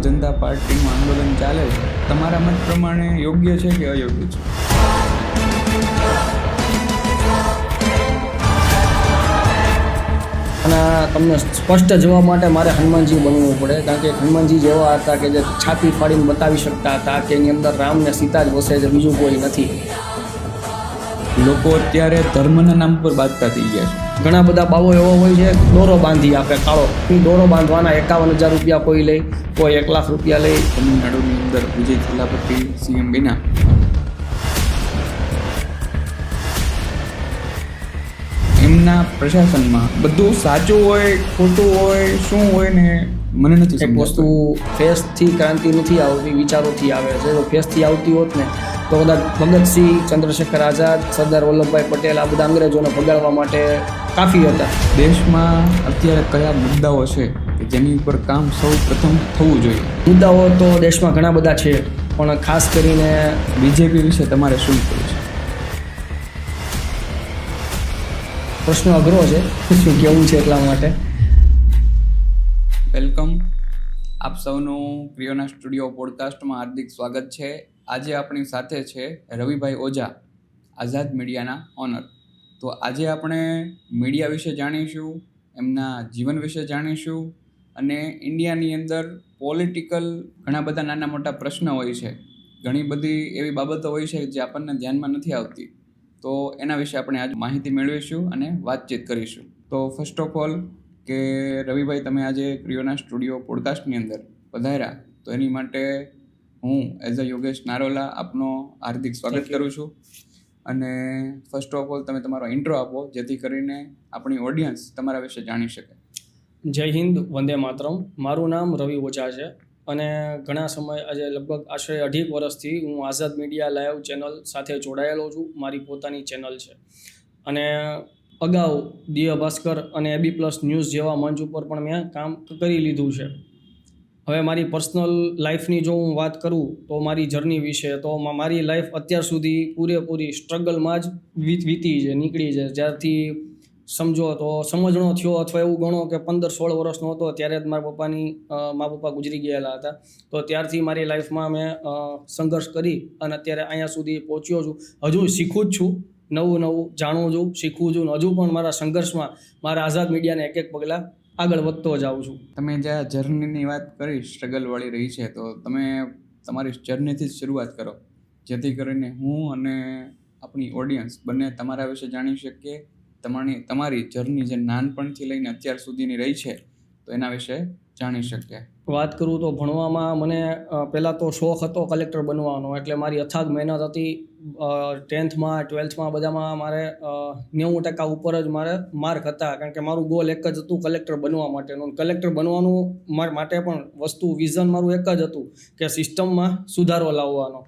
જનતા પાર્ટીનું આંદોલન ચાલે છે, તમારા મત પ્રમાણે યોગ્ય છે કે અયોગ્ય છે? અને તમને સ્પષ્ટ જવાબ માટે મારે હનુમાનજી બનવું પડે, કારણ કે હનુમાનજી જેવા હતા કે જે છાતી ફાડીને બતાવી શકતા હતા કે એની અંદર રામ ને સીતા જ વસે છે, બીજું કોઈ નથી. લોકો અત્યારે ધર્મના નામ પર બાંધતા થઈ ગયા છે. ઘણા બધા બાવો એવો હોય છે, દોરો બાંધી આપે કાળો, એ દોરો બાંધવાના 51,000 રૂપિયા કોઈ લે, કોઈ 1 લાખ રૂપિયા લે. તમિલનાડુની અંદર વિજય થલાપતિ સીએમ બન્યા. એમના પ્રશાસનમાં બધું સાચું હોય ખોટું હોય શું હોય ને મને નથી એક વસ્તુ ફેસથી ક્રાંતિ નથી આવતી, વિચારોથી આવે છે. જો ફેસથી આવતી હોત ને તો કદાચ ભગતસિંહ, ચંદ્રશેખર આઝાદ, સરદાર વલ્લભભાઈ પટેલ આ બધા અંગ્રેજોને ભગાડવા માટે કાફી હતા. દેશમાં અત્યારે કયા મુદ્દાઓ છે કે જેની ઉપર કામ સૌ પ્રથમ થવું જોઈએ? મુદ્દાઓ તો દેશમાં ઘણા બધા છે, પણ ખાસ કરીને બીજેપી વિશે તમારે શું કહેવું છે? પ્રશ્ન અઘરો છે, શું કહેવું છે એટલા માટે. વેલકમ, આપ સૌનું પ્રિયોના સ્ટુડિયો પોડકાસ્ટમાં હાર્દિક સ્વાગત છે. આજે આપણી સાથે છે રવિભાઈ ઓઝા, આઝાદ મીડિયાના ઓનર. તો આજે આપણે મીડિયા વિશે જાણીશું, એમના જીવન વિશે જાણીશું, અને ઇન્ડિયાની અંદર પોલિટિકલ ઘણા બધા નાના મોટા પ્રશ્નો હોય છે, ઘણી બધી એવી બાબતો હોય છે જે આપણને ધ્યાનમાં નથી આવતી. તો એના વિશે આપણે આજે માહિતી મેળવીશું અને વાતચીત કરીશું. તો ફર્સ્ટ ઓફ ઓલ કે રવિભાઈ, તમે આજે પ્રિયોના સ્ટુડિયો પોડકાસ્ટની અંદર પધાર્યા, તો એની માટે હું એઝ અ યોગેશ નારોલા આપનો હાર્દિક સ્વાગત કરું છું. અને ફર્સ્ટ ઓફ ઓલ તમે તમારો ઇન્ટ્રો આપો, જેથી કરીને આપણી ઓડિયન્સ તમારા વિશે જાણી શકે. જય હિન્દ, વંદે માતરમ. મારું નામ રવિ ઓઝા છે અને ઘણા સમય આજે લગભગ આશરે 2.5 વર્ષથી હું આઝાદ મીડિયા લાઈવ ચેનલ સાથે જોડાયેલો છું. મારી પોતાની ચેનલ છે અને અગાઉ દિવ્ય ભાસ્કર અને AB+ ન્યૂઝ જેવા મંચ ઉપર પણ મેં કામ કરી લીધું છે. હવે મારી પર્સનલ લાઈફની જો હું વાત કરું તો મારી જર્ની વિશે, તો મારી લાઈફ અત્યાર સુધી પૂરેપૂરી સ્ટ્રગલમાં જ વીતી છે, નીકળી છે. જ્યારથી સમજો તો સમજણો થયો, અથવા એવું ગણો કે 15-16 વર્ષનો હતો ત્યારે જ મા પપ્પા ગુજરી ગયેલા હતા. તો ત્યારથી મારી લાઈફમાં મેં સંઘર્ષ કરી અને અત્યારે અહીંયા સુધી પહોંચ્યો છું. હજુ શીખું જ છું, નવું જાણું છું, શીખું છું, હજુ પણ મારા સંઘર્ષમાં મારા આઝાદ મીડિયાને એક પગલાં આગળ વધતો જાઉં છું. તમે જ્યાં જર્નીની વાત કરી, સ્ટ્રગલવાળી રહી છે, તો તમે તમારી જર્નીથી જ શરૂઆત કરો, જેથી કરીને હું અને આપણી ઓડિયન્સ બંને તમારા વિશે જાણી શકીએ. તમારી જર્ની જે નાનપણથી લઈને અત્યાર સુધીની રહી છે, તો એના વિશે જાણી શકીએ. વાત કરું તો ભણવામાં મને પહેલાં તો શોખ હતો કલેક્ટર બનવાનો, એટલે મારી અથાગ મહેનત હતી. 10th-માં 12th-માં બધામાં મારે 90% ઉપર જ મારે માર્ક હતા, કારણ કે મારું ગોલ એક જ હતું, કલેક્ટર બનવા માટેનું. કલેક્ટર બનવાનું માટે પણ વિઝન મારું એક જ હતું કે સિસ્ટમમાં સુધારો લાવવાનો.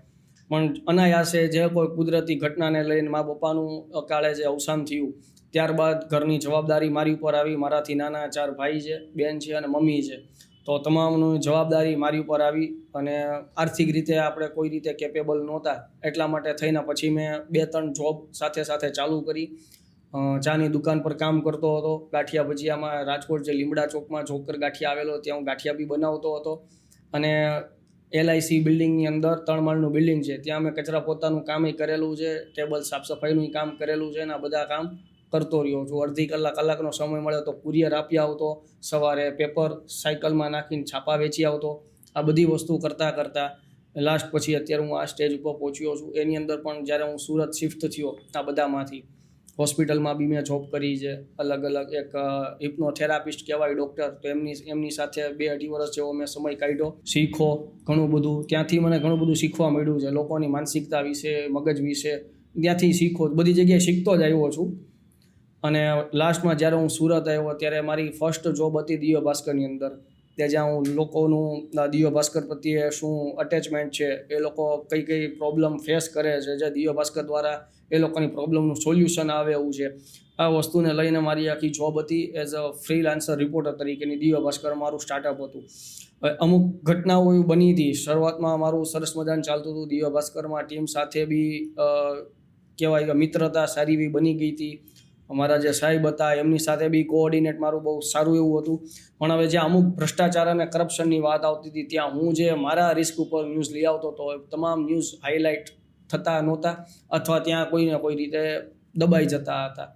પણ અનાયાસે જે કોઈ કુદરતી ઘટનાને લઈને મા પપ્પાનું અકાળે જે અવસાન થયું, ત્યારબાદ ઘરની જવાબદારી મારી ઉપર આવી. મારાથી નાના 4 ભાઈ છે, બેન છે અને મમ્મી છે. તો તમામની જવાબદારી મારી ઉપર આવી અને આર્થિક રીતે આપણે કોઈ રીતે કેપેબલ નહોતા. એટલા માટે થઈને પછી મેં 2-3 જોબ સાથે ચાલુ કરી. ચાની દુકાન પર કામ કરતો હતો, ગાંઠિયા ભજીયામાં. રાજકોટ જે લીમડા ચોકમાં જોકર ગાંઠિયા આવેલો, ત્યાં હું ગાંઠિયા બી બનાવતો હતો. અને LIC બિલ્ડિંગની અંદર 3 માળનું બિલ્ડિંગ છે, ત્યાં મેં કચરા પોતાનું કામ કરેલું છે, ટેબલ સાફ સફાઈનું કામ કરેલું છે, અને આ બધા કામ કરતો રહ્યો છું. અડધી કલાકનો સમય મળે તો કુરિયર આપી આવતો, સવારે પેપર સાયકલમાં નાખીને છાપા વેચી આવતો. આ બધી વસ્તુ કરતાં લાસ્ટ પછી અત્યારે હું આ સ્ટેજ ઉપર પહોંચ્યો છું. એની અંદર પણ જ્યારે હું સુરત શિફ્ટ થયો, આ બધામાંથી હોસ્પિટલમાં બી મેં જોબ કરી છે, અલગ એક હિપ્નોથેરાપિસ્ટ કહેવાય ડૉક્ટર, તો એમની સાથે 2-2.5 વર્ષ જેવો મેં સમય કાઢ્યો. શીખો ઘણું બધું, ત્યાંથી મને ઘણું બધું શીખવા મળ્યું છે, લોકોની માનસિકતા વિશે, મગજ વિશે. ત્યાંથી શીખો, બધી જગ્યાએ શીખતો જ આવ્યો છું. અને લાસ્ટમાં જ્યારે હું સુરત આવ્યો ત્યારે મારી ફર્સ્ટ જોબ હતી દિવ્ય ભાસ્કરની અંદર, કે જ્યાં હું લોકોનું દિવ્ય ભાસ્કર પ્રત્યે શું અટેચમેન્ટ છે, એ લોકો કઈ પ્રોબ્લેમ ફેસ કરે છે, જે દિવ્ય ભાસ્કર દ્વારા એ લોકોની પ્રોબ્લેમનું સોલ્યુશન આવે એવું છે. આ વસ્તુને લઈને મારી આખી જોબ હતી એઝ અ ફ્રીલાન્સર રિપોર્ટર તરીકેની. દિવ્ય ભાસ્કર મારું સ્ટાર્ટઅપ હતું. અમુક ઘટનાઓ એવી બની હતી શરૂઆતમાં, મારું સરસ મજાનું ચાલતું હતું દિવ્ય ભાસ્કરમાં. ટીમ સાથે બી કહેવાય કે મિત્રતા સારી એવી બની ગઈ હતી. અમારા જે સાહેબ હતા એમની સાથે બી કોઓર્ડિનેટ મારું બહુ સારું એવું હતું. પણ હવે જે અમુક ભ્રષ્ટાચાર અને કરપ્શનની વાત આવતી હતી ત્યાં હું જે મારા રિસ્ક ઉપર ન્યૂઝ લઈ આવતો હતો એ તમામ ન્યૂઝ હાઇલાઇટ થતા નહોતા અથવા ત્યાં કોઈને કોઈ રીતે દબાઈ જતા હતા.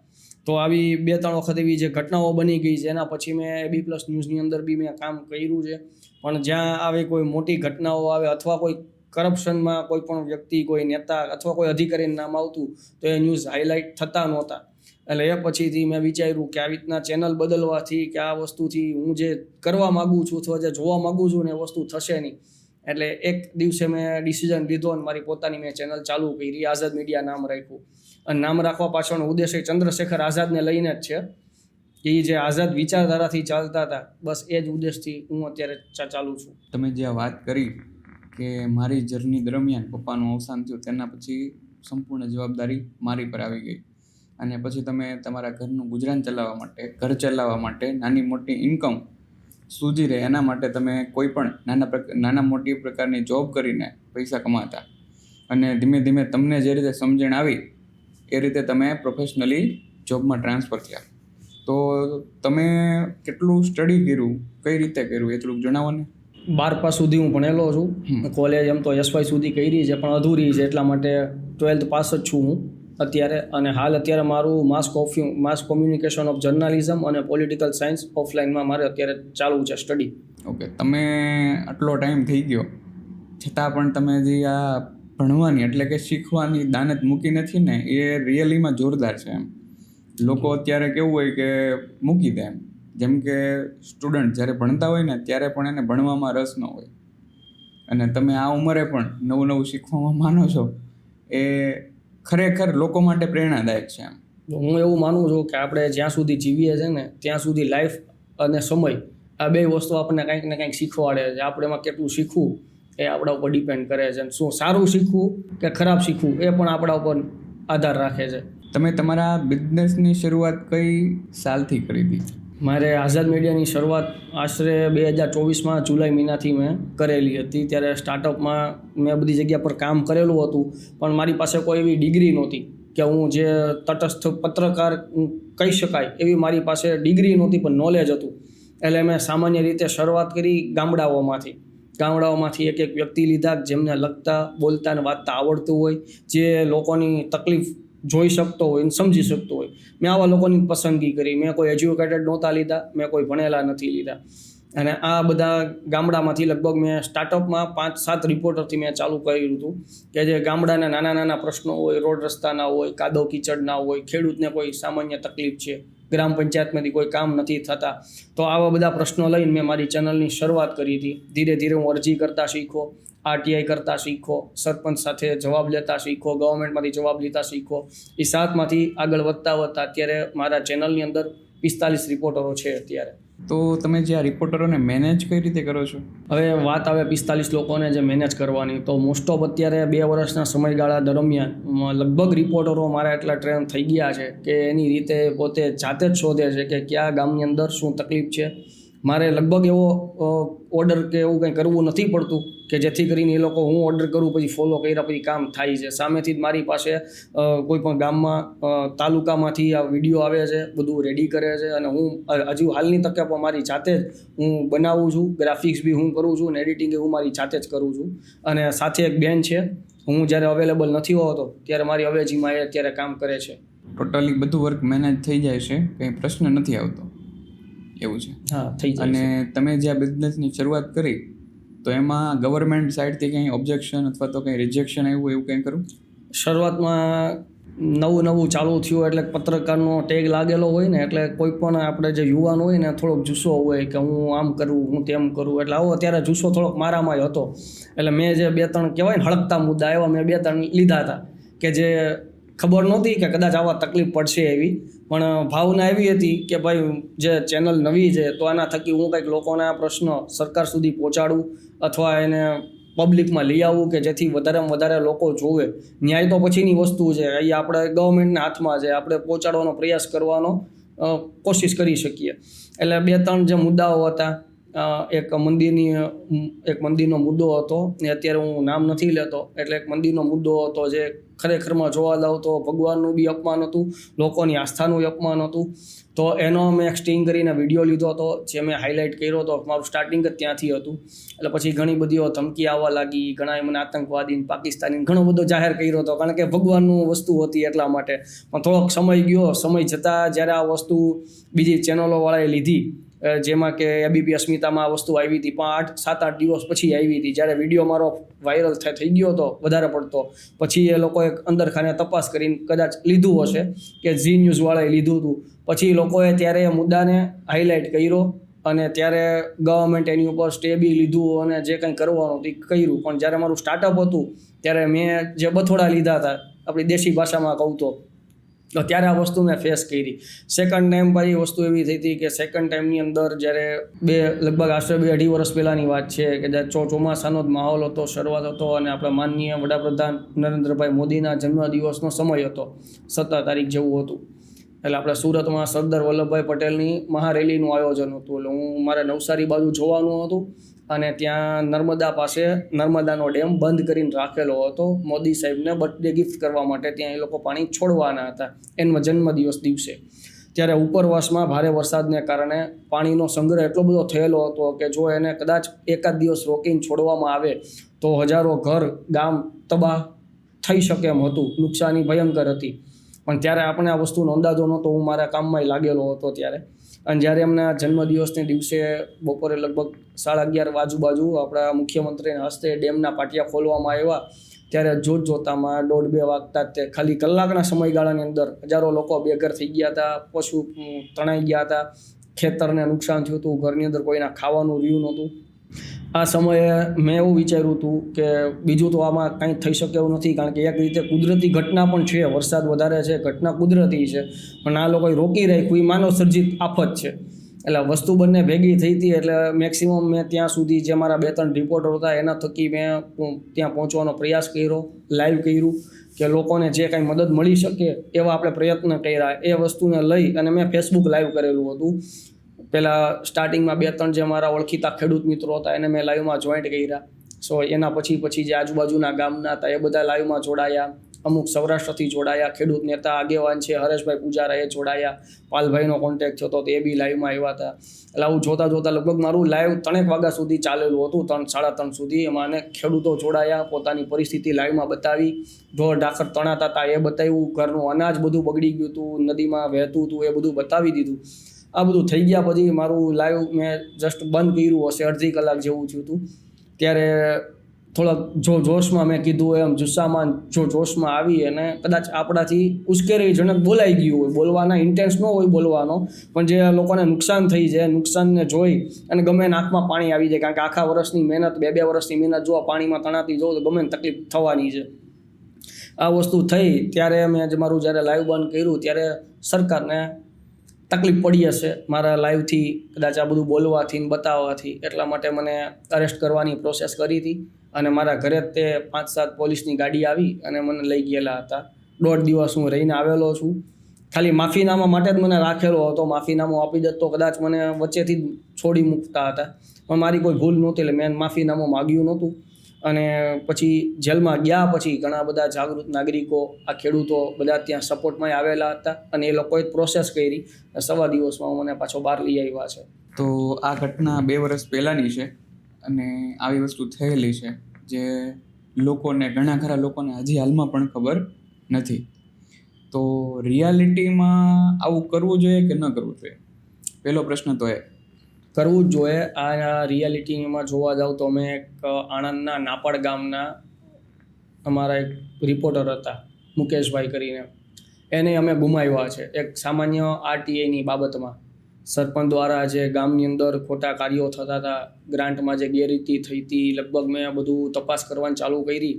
તો આવી 2-3 વખત એવી જે ઘટનાઓ બની ગઈ છે એના પછી મેં AB+ ન્યૂઝની અંદર બી મેં કામ કર્યું છે. પણ જ્યાં આવી કોઈ મોટી ઘટનાઓ આવે અથવા કોઈ કરપ્શનમાં કોઈ પણ વ્યક્તિ, કોઈ નેતા અથવા કોઈ અધિકારીનું નામ આવતું તો એ ન્યૂઝ હાઇલાઇટ થતા નહોતા. એટલે એ પછીથી મેં વિચાર્યું કે આવી રીતના ચેનલ બદલવાથી કે આ વસ્તુથી હું જે કરવા માગું છું અથવા જે જોવા માગું છું ને એ વસ્તુ થશે નહીં. એટલે એક દિવસે મેં ડિસિઝન લીધો અને મારી પોતાની મેં ચેનલ ચાલુ કરી, આઝાદ મીડિયા નામ રાખ્યું. અને નામ રાખવા પાછળનો ઉદ્દેશ્ય ચંદ્રશેખર આઝાદને લઈને જ છે કે એ જે આઝાદ વિચારધારાથી ચાલતા હતા, બસ એ જ ઉદ્દેશથી હું અત્યારે ચાલુ છું. તમે જે આ વાત કરી કે મારી જર્ની દરમિયાન પપ્પાનું અવસાન થયું, તેના પછી સંપૂર્ણ જવાબદારી મારી પર આવી ગઈ અને પછી તમે તમારા ઘરનું ગુજરાન ચલાવવા માટે, ઘર ચલાવવા માટે, નાની મોટી ઇન્કમ સૂજી રહે એના માટે તમે કોઈ પણ નાના મોટી પ્રકારની જોબ કરીને પૈસા કમાતા અને ધીમે ધીમે તમને જે રીતે સમજણ આવી એ રીતે તમે પ્રોફેશનલી જોબમાં ટ્રાન્સફર થયા. તો તમે કેટલું સ્ટડી કર્યું, કઈ રીતે કર્યું એ થોડુંક જણાવો ને. 12 પાસ સુધી હું ભણેલો છું. કોલેજ એમ તો SY સુધી કરી છે પણ અધૂરી છે, એટલા માટે 12th પાસ જ છું હું અત્યારે. અને હાલ અત્યારે મારું માસ કોમ્યુનિકેશન ઓફ જર્નાલિઝમ અને પોલિટિકલ સાયન્સ ઓફલાઈનમાં મારે અત્યારે ચાલુ છે સ્ટડી. ઓકે, તમે આટલો ટાઈમ થઈ ગયો છતાં પણ તમે જે આ ભણવાની એટલે કે શીખવાની દાનત મૂકી નથી ને, એ રિયલીમાં જોરદાર છે. એમ લોકો અત્યારે કેવું હોય કે મૂકી દે, એમ જેમ કે સ્ટુડન્ટ જ્યારે ભણતા હોય ને ત્યારે પણ એને ભણવામાં રસ ન હોય અને તમે આ ઉંમરે પણ નવું શીખવામાં માનો છો, એ ખરેખર લોકો માટે પ્રેરણાદાયક છે. એમ હું એવું માનું છું કે આપણે જ્યાં સુધી જીવીએ છીએ ને ત્યાં સુધી લાઈફ અને સમય આ બે વસ્તુ આપણને કંઈક ને કંઈક શીખવાડે છે. આપણે એમાં કેટલું શીખવું એ આપણા ઉપર ડિપેન્ડ કરે છે. શું સારું શીખવું કે ખરાબ શીખવું એ પણ આપણા ઉપર આધાર રાખે છે. તમે તમારા બિઝનેસની શરૂઆત કઈ સાલથી કરી હતી? મારે આઝાદ મીડિયાની શરૂઆત આશરે 2024માં જુલાઈ મહિનાથી મેં કરેલી હતી. ત્યારે સ્ટાર્ટઅપમાં મેં બધી જગ્યા પર કામ કરેલું હતું પણ મારી પાસે કોઈ એવી ડિગ્રી નહોતી કે હું જે તટસ્થ પત્રકાર કહી શકાય એવી મારી પાસે ડિગ્રી નહોતી, પણ નોલેજ હતું. એટલે મેં સામાન્ય રીતે શરૂઆત કરી ગામડાઓમાંથી એક વ્યક્તિ લીધા જેમને લખતા, બોલતા અને વાંચતા આવડતું હોય, જે લોકોની તકલીફ જોઈ શકતો હોય અને સમજી શકતો હોય. મેં આવા લોકોની પસંદગી કરી. મેં કોઈ એજ્યુકેટેડ નહોતા લીધા, મેં કોઈ ભણેલા નથી લીધા. અને આ બધા ગામડામાંથી લગભગ મેં સ્ટાર્ટઅપમાં 5-7 રિપોર્ટરથી મેં ચાલુ કર્યું હતું કે જે ગામડાના નાના પ્રશ્નો હોય, રોડ રસ્તાના હોય, કાદવ કીચડના હોય, ખેડૂતને કોઈ સામાન્ય તકલીફ છે, ગ્રામ પંચાયતમાંથી કોઈ કામ નથી થતા, તો આવા બધા પ્રશ્નો લઈને મેં મારી ચેનલની શરૂઆત કરી હતી. ધીરે ધીરે હું અરજી કરતા શીખો, RTI કરતા શીખો, સરપંચ સાથે જવાબ લેતા શીખો, ગવર્મેન્ટમાંથી જવાબ લેતા શીખો. એ 7માંથી આગળ વધતા અત્યારે મારા ચેનલની અંદર 45 રિપોર્ટરો છે અત્યારે. તો તમે જે આ રિપોર્ટરોને મેનેજ કઈ રીતે કરો છો? હવે વાત આવે 45 લોકોને જે મેનેજ કરવાની, તો મોસ્ટ ઓફ અત્યારે 2 વર્ષના સમયગાળા દરમિયાન લગભગ રિપોર્ટરો મારા એટલા ટ્રેન થઈ ગયા છે કે એની રીતે પોતે જાતે જ શોધે છે કે કયા ગામની અંદર શું તકલીફ છે. મારે લગભગ એવો ઓર્ડર કે એવું કંઈ કરવું નથી પડતું કે જેથી કરીને એ લોકો હું ઓર્ડર કરું પછી ફોલો કર્યા પછી કામ થાય છે. સામેથી જ મારી પાસે કોઈ પણ ગામમાં તાલુકામાંથી આ વિડીયો આવે છે, બધું રેડી કરે છે અને હું હજુ હાલની તકે પણ મારી જાતે જ હું બનાવું છું. ગ્રાફિક્સ બી હું કરું છું અને એડિટિંગ હું મારી જાતે જ કરું છું. અને સાથે એક બેન છે, હું જ્યારે અવેલેબલ નથી હોતો ત્યારે મારી અવેજીમાં એ અત્યારે કામ કરે છે. ટોટલી બધું વર્ક મેનેજ થઈ જાય છે, કંઈ પ્રશ્ન નથી આવતો એવું છે? હા, થઈ જાય. અને તમે જે આ બિઝનેસની શરૂઆત કરી તો એમાં ગવર્મેન્ટ સાઈડથી કંઈ ઓબ્જેક્શન અથવા તો કંઈ રિજેક્શન આવ્યું એવું કંઈ કરું? શરૂઆતમાં નવું ચાલુ થયું એટલે પત્રકારનો ટેગ લાગેલો હોય ને, એટલે કોઈ પણ આપણે જે યુવાન હોય ને થોડોક જુસ્સો હોય કે હું આમ કરું, હું તેમ કરું. એટલે આવો અત્યારે જુસ્સો થોડોક મારામાં હતો. એટલે મેં જે 2-3 કહેવાય ને હળકતા મુદ્દા એવા મેં 2-3 લીધા હતા કે જે ખબર નહોતી કે કદાચ આવા તકલીફ પડશે એવી, પણ ભાવના એવી હતી કે ભાઈ જે ચેનલ નવી છે તો આના થકી હું કંઈક લોકોના પ્રશ્નો સરકાર સુધી પહોંચાડું અથવા એને પબ્લિકમાં લઈ આવવું કે જેથી વધારેમાં વધારે લોકો જોવે. ન્યાય તો પછીની વસ્તુ છે, અહીં આપણે ગવર્મેન્ટના હાથમાં છે, આપણે પહોંચાડવાનો પ્રયાસ કરવાનો કોશિશ કરી શકીએ. એટલે 2-3 જે મુદ્દાઓ હતા એક મંદિરનો મુદ્દો હતો ને અત્યારે હું નામ નથી લેતો, એટલે એક મંદિરનો મુદ્દો હતો જે ખરેખરમાં જોવા જાવ તો ભગવાનનું બી અપમાન હતું, લોકોની આસ્થાનું અપમાન હતું. તો એનો મેં એક સ્ટિંગ કરીને વિડીયો લીધો હતો, જે મેં હાઇલાઇટ કર્યો હતો. મારું સ્ટાર્ટિંગ જ ત્યાંથી હતું. એટલે પછી ઘણી બધી ધમકી આવવા લાગી, ઘણાએ મને આતંકવાદી પાકિસ્તાની ઘણો બધો જાહેર કર્યો હતો, કારણ કે ભગવાનનું વસ્તુ હતી એટલા માટે. પણ થોડોક સમય ગયો, સમય જતાં જ્યારે આ વસ્તુ બીજી ચેનલોવાળાએ લીધી, જેમાં કે એબીપી અસ્મિતામાં આ વસ્તુ આવી હતી, પણ 7-8 દિવસ પછી આવી હતી. જ્યારે વિડીયો મારો વાયરલ થઈ ગયો હતો વધારે પડતો, પછી એ લોકોએ અંદર ખાને તપાસ કરીને કદાચ લીધું હશે કે ઝી ન્યૂઝવાળાએ લીધું હતું. પછી લોકોએ ત્યારે એ મુદ્દાને હાઇલાઇટ કર્યો અને ત્યારે ગવર્મેન્ટ એની ઉપર સ્ટે બી લીધું અને જે કંઈ કરવાનું હતું એ કર્યું. પણ જ્યારે મારું સ્ટાર્ટઅપ હતું ત્યારે મેં જે બથોડા લીધા હતા, આપણી દેશી ભાષામાં કહું તો ત્યારે આ વસ્તુ મેં ફેસ કરી. સેકન્ડ ટાઈમ પછી વસ્તુ એવી થઈ હતી કે સેકન્ડ ટાઈમની અંદર જ્યારે લગભગ આશરે 2-2.5 વર્ષ પહેલાંની વાત છે કે જ્યારે ચોમાસાનો જ માહોલ હતો, શરૂઆત હતો અને આપણા માનનીય વડાપ્રધાન નરેન્દ્રભાઈ મોદીના જન્મદિવસનો સમય હતો, 17 તારીખ જેવું હતું. એટલે આપણે સુરતમાં સરદાર વલ્લભભાઈ પટેલની મહારેલીનું આયોજન હતું. એટલે હું મારે નવસારી બાજુ જોવાનું હતું અને ત્યાં નર્મદા પાસે નર્મદાનો ડેમ બંધ કરીને રાખેલો હતો. મોદી સાહેબને બર્થડે ગિફ્ટ કરવા માટે ત્યાં એ લોકો પાણી છોડવાના હતા એનો જન્મદિવસ દિવસે. ત્યારે ઉપરવાસમાં ભારે વરસાદને કારણે પાણીનો સંગ્રહ એટલો બધો થયેલો હતો કે જો એને કદાચ એકાદ દિવસ રોકીને છોડવામાં આવે તો હજારો ઘર, ગામ તબાહ થઈ શકે એમ હતું. નુકસાની ભયંકર હતી. પણ ત્યારે આપણે આ વસ્તુનો અંદાજો નહોતો. હું મારા કામમાં લાગેલો હતો ત્યારે. અને જ્યારે એમના જન્મદિવસને દિવસે બપોરે લગભગ 11:30 આજુબાજુ આપણા મુખ્યમંત્રીના હસ્તે ડેમના પાટિયા ખોલવામાં આવ્યા, ત્યારે જોતામાં 1:30-2 વાગતા તે ખાલી કલાકના સમયગાળાની અંદર હજારો લોકો બેઘર થઈ ગયા હતા, પશુ તણાઈ ગયા હતા, ખેતરને નુકસાન થયું હતું, ઘરની અંદર કોઈના ખાવાનું રહ્યું નહોતું. આ સમયે મેં એવું વિચાર્યું હતું કે બીજું તો આમાં કંઈ થઈ શકે એવું નથી, કારણ કે એક રીતે કુદરતી ઘટના પણ છે, વરસાદ વધારે છે, ઘટના કુદરતી છે, પણ આ લોકોએ રોકી રાખ્યું એ માનવ સર્જિત આફત છે. એટલે વસ્તુ બંને ભેગી થઈ હતી. એટલે મેક્સિમમ મેં ત્યાં સુધી જે મારા 2-3 રિપોર્ટર હતા એના થકી મેં ત્યાં પહોંચવાનો પ્રયાસ કર્યો, લાઈવ કર્યું કે લોકોને જે કાંઈ મદદ મળી શકે એવા આપણે પ્રયત્ન કર્યા. એ વસ્તુને લઈ અને મેં ફેસબુક લાઈવ કરેલું હતું. પહેલાં સ્ટાર્ટિંગમાં 2-3 જે મારા ઓળખીતા ખેડૂત મિત્રો હતા એને મેં લાઈવમાં જોઈન્ટ કર્યા. સો એના પછી જે આજુબાજુના ગામના હતા એ બધા લાઈવમાં જોડાયા. અમુક સૌરાષ્ટ્રથી જોડાયા, ખેડૂત નેતા આગેવાન છે હરેશભાઈ પૂજારા એ જોડાયા, પાલભાઈનો કોન્ટેક્ટ થયો તો એ બી લાઈવમાં આવ્યા હતા. એટલે આવું જોતાં લગભગ મારું લાઈવ 3 વાગ્યા સુધી ચાલેલું હતું, 3-3:30 સુધી. એમાં અને ખેડૂતો જોડાયા, પોતાની પરિસ્થિતિ લાઈવમાં બતાવી, ઢોર ઢાખર તણાતા હતા એ બતાવ્યું, ઘરનું અનાજ બધું બગડી ગયું હતું, નદીમાં વહેતું હતું એ બધું બતાવી દીધું. આ બધું થઈ ગયા પછી મારું લાઈવ મેં જસ્ટ બંધ કર્યું હશે, અડધી કલાક જેવું થયું હતું. ત્યારે થોડાક જોશમાં મેં કીધું એમ જુસ્સામાં જોશમાં આવી અને કદાચ આપણાથી ઉશ્કેરણીજનક બોલાઈ ગયું હોય, બોલવાના ઇન્ટેન્સ ન હોય બોલવાનો, પણ જે લોકોને નુકસાન થઈ જાય, નુકસાનને જોઈ અને ગમે નાકમાં પાણી આવી જાય, કારણ કે આખા વર્ષની મહેનત, 2 વર્ષની મહેનત જો પાણીમાં તણાતી જોઉં તો ગમે તકલીફ થવાની છે. આ વસ્તુ થઈ ત્યારે મેં મારું જ્યારે લાઈવ બંધ કર્યું ત્યારે સરકારને તકલીફ પડી હશે મારા લાઈવથી, કદાચ આ બધું બોલવાથી ને બતાવવાથી, એટલા માટે મને અરેસ્ટ કરવાની પ્રોસેસ કરી હતી. અને મારા ઘરે તે 5-7 પોલીસની ગાડી આવી અને મને લઈ ગયેલા હતા. 1.5 દિવસ હું રહીને આવેલો છું. ખાલી માફીનામા માટે જ મને રાખેલો હતો. માફીનામું આપી દે તો કદાચ મને વચ્ચેથી જ છોડી મૂકતા હતા, પણ મારી કોઈ ભૂલ નહોતી એટલે મેં માફીનામું માગ્યું નહોતું. અને પછી જેલમાં ગયા પછી ઘણા બધા જાગૃત નાગરિકો, આ ખેડૂતો બધા ત્યાં સપોર્ટમાં આવેલા હતા અને એ લોકોએ પ્રોસેસ કરી. 1.25 દિવસમાં મને પાછો બહાર લઈ આવ્યા છે. તો આ ઘટના 2 વર્ષ પહેલાંની છે અને આવી વસ્તુ થયેલી છે જે લોકોને, ઘણા ખરા લોકોને હજી હાલમાં પણ ખબર નથી. તો રિયાલિટીમાં આવું કરવું જોઈએ કે ન કરવું જોઈએ? પહેલો પ્રશ્ન તો એ કરવું જ જોઈએ. આ રિયાલિટીમાં જોવા જાવ તો અમે એક આણંદના નાપડ ગામના અમારા એક રિપોર્ટર હતા મુકેશભાઈ કરીને, એને અમે ગુમાવ્યા છે એક સામાન્ય RTIની બાબતમાં. સરપંચ દ્વારા જે ગામની અંદર ખોટા કાર્યો થતા હતા, ગ્રાન્ટમાં જે ગેરરીતિ થઈ હતી, લગભગ મેં બધું તપાસ કરવાની ચાલુ કરી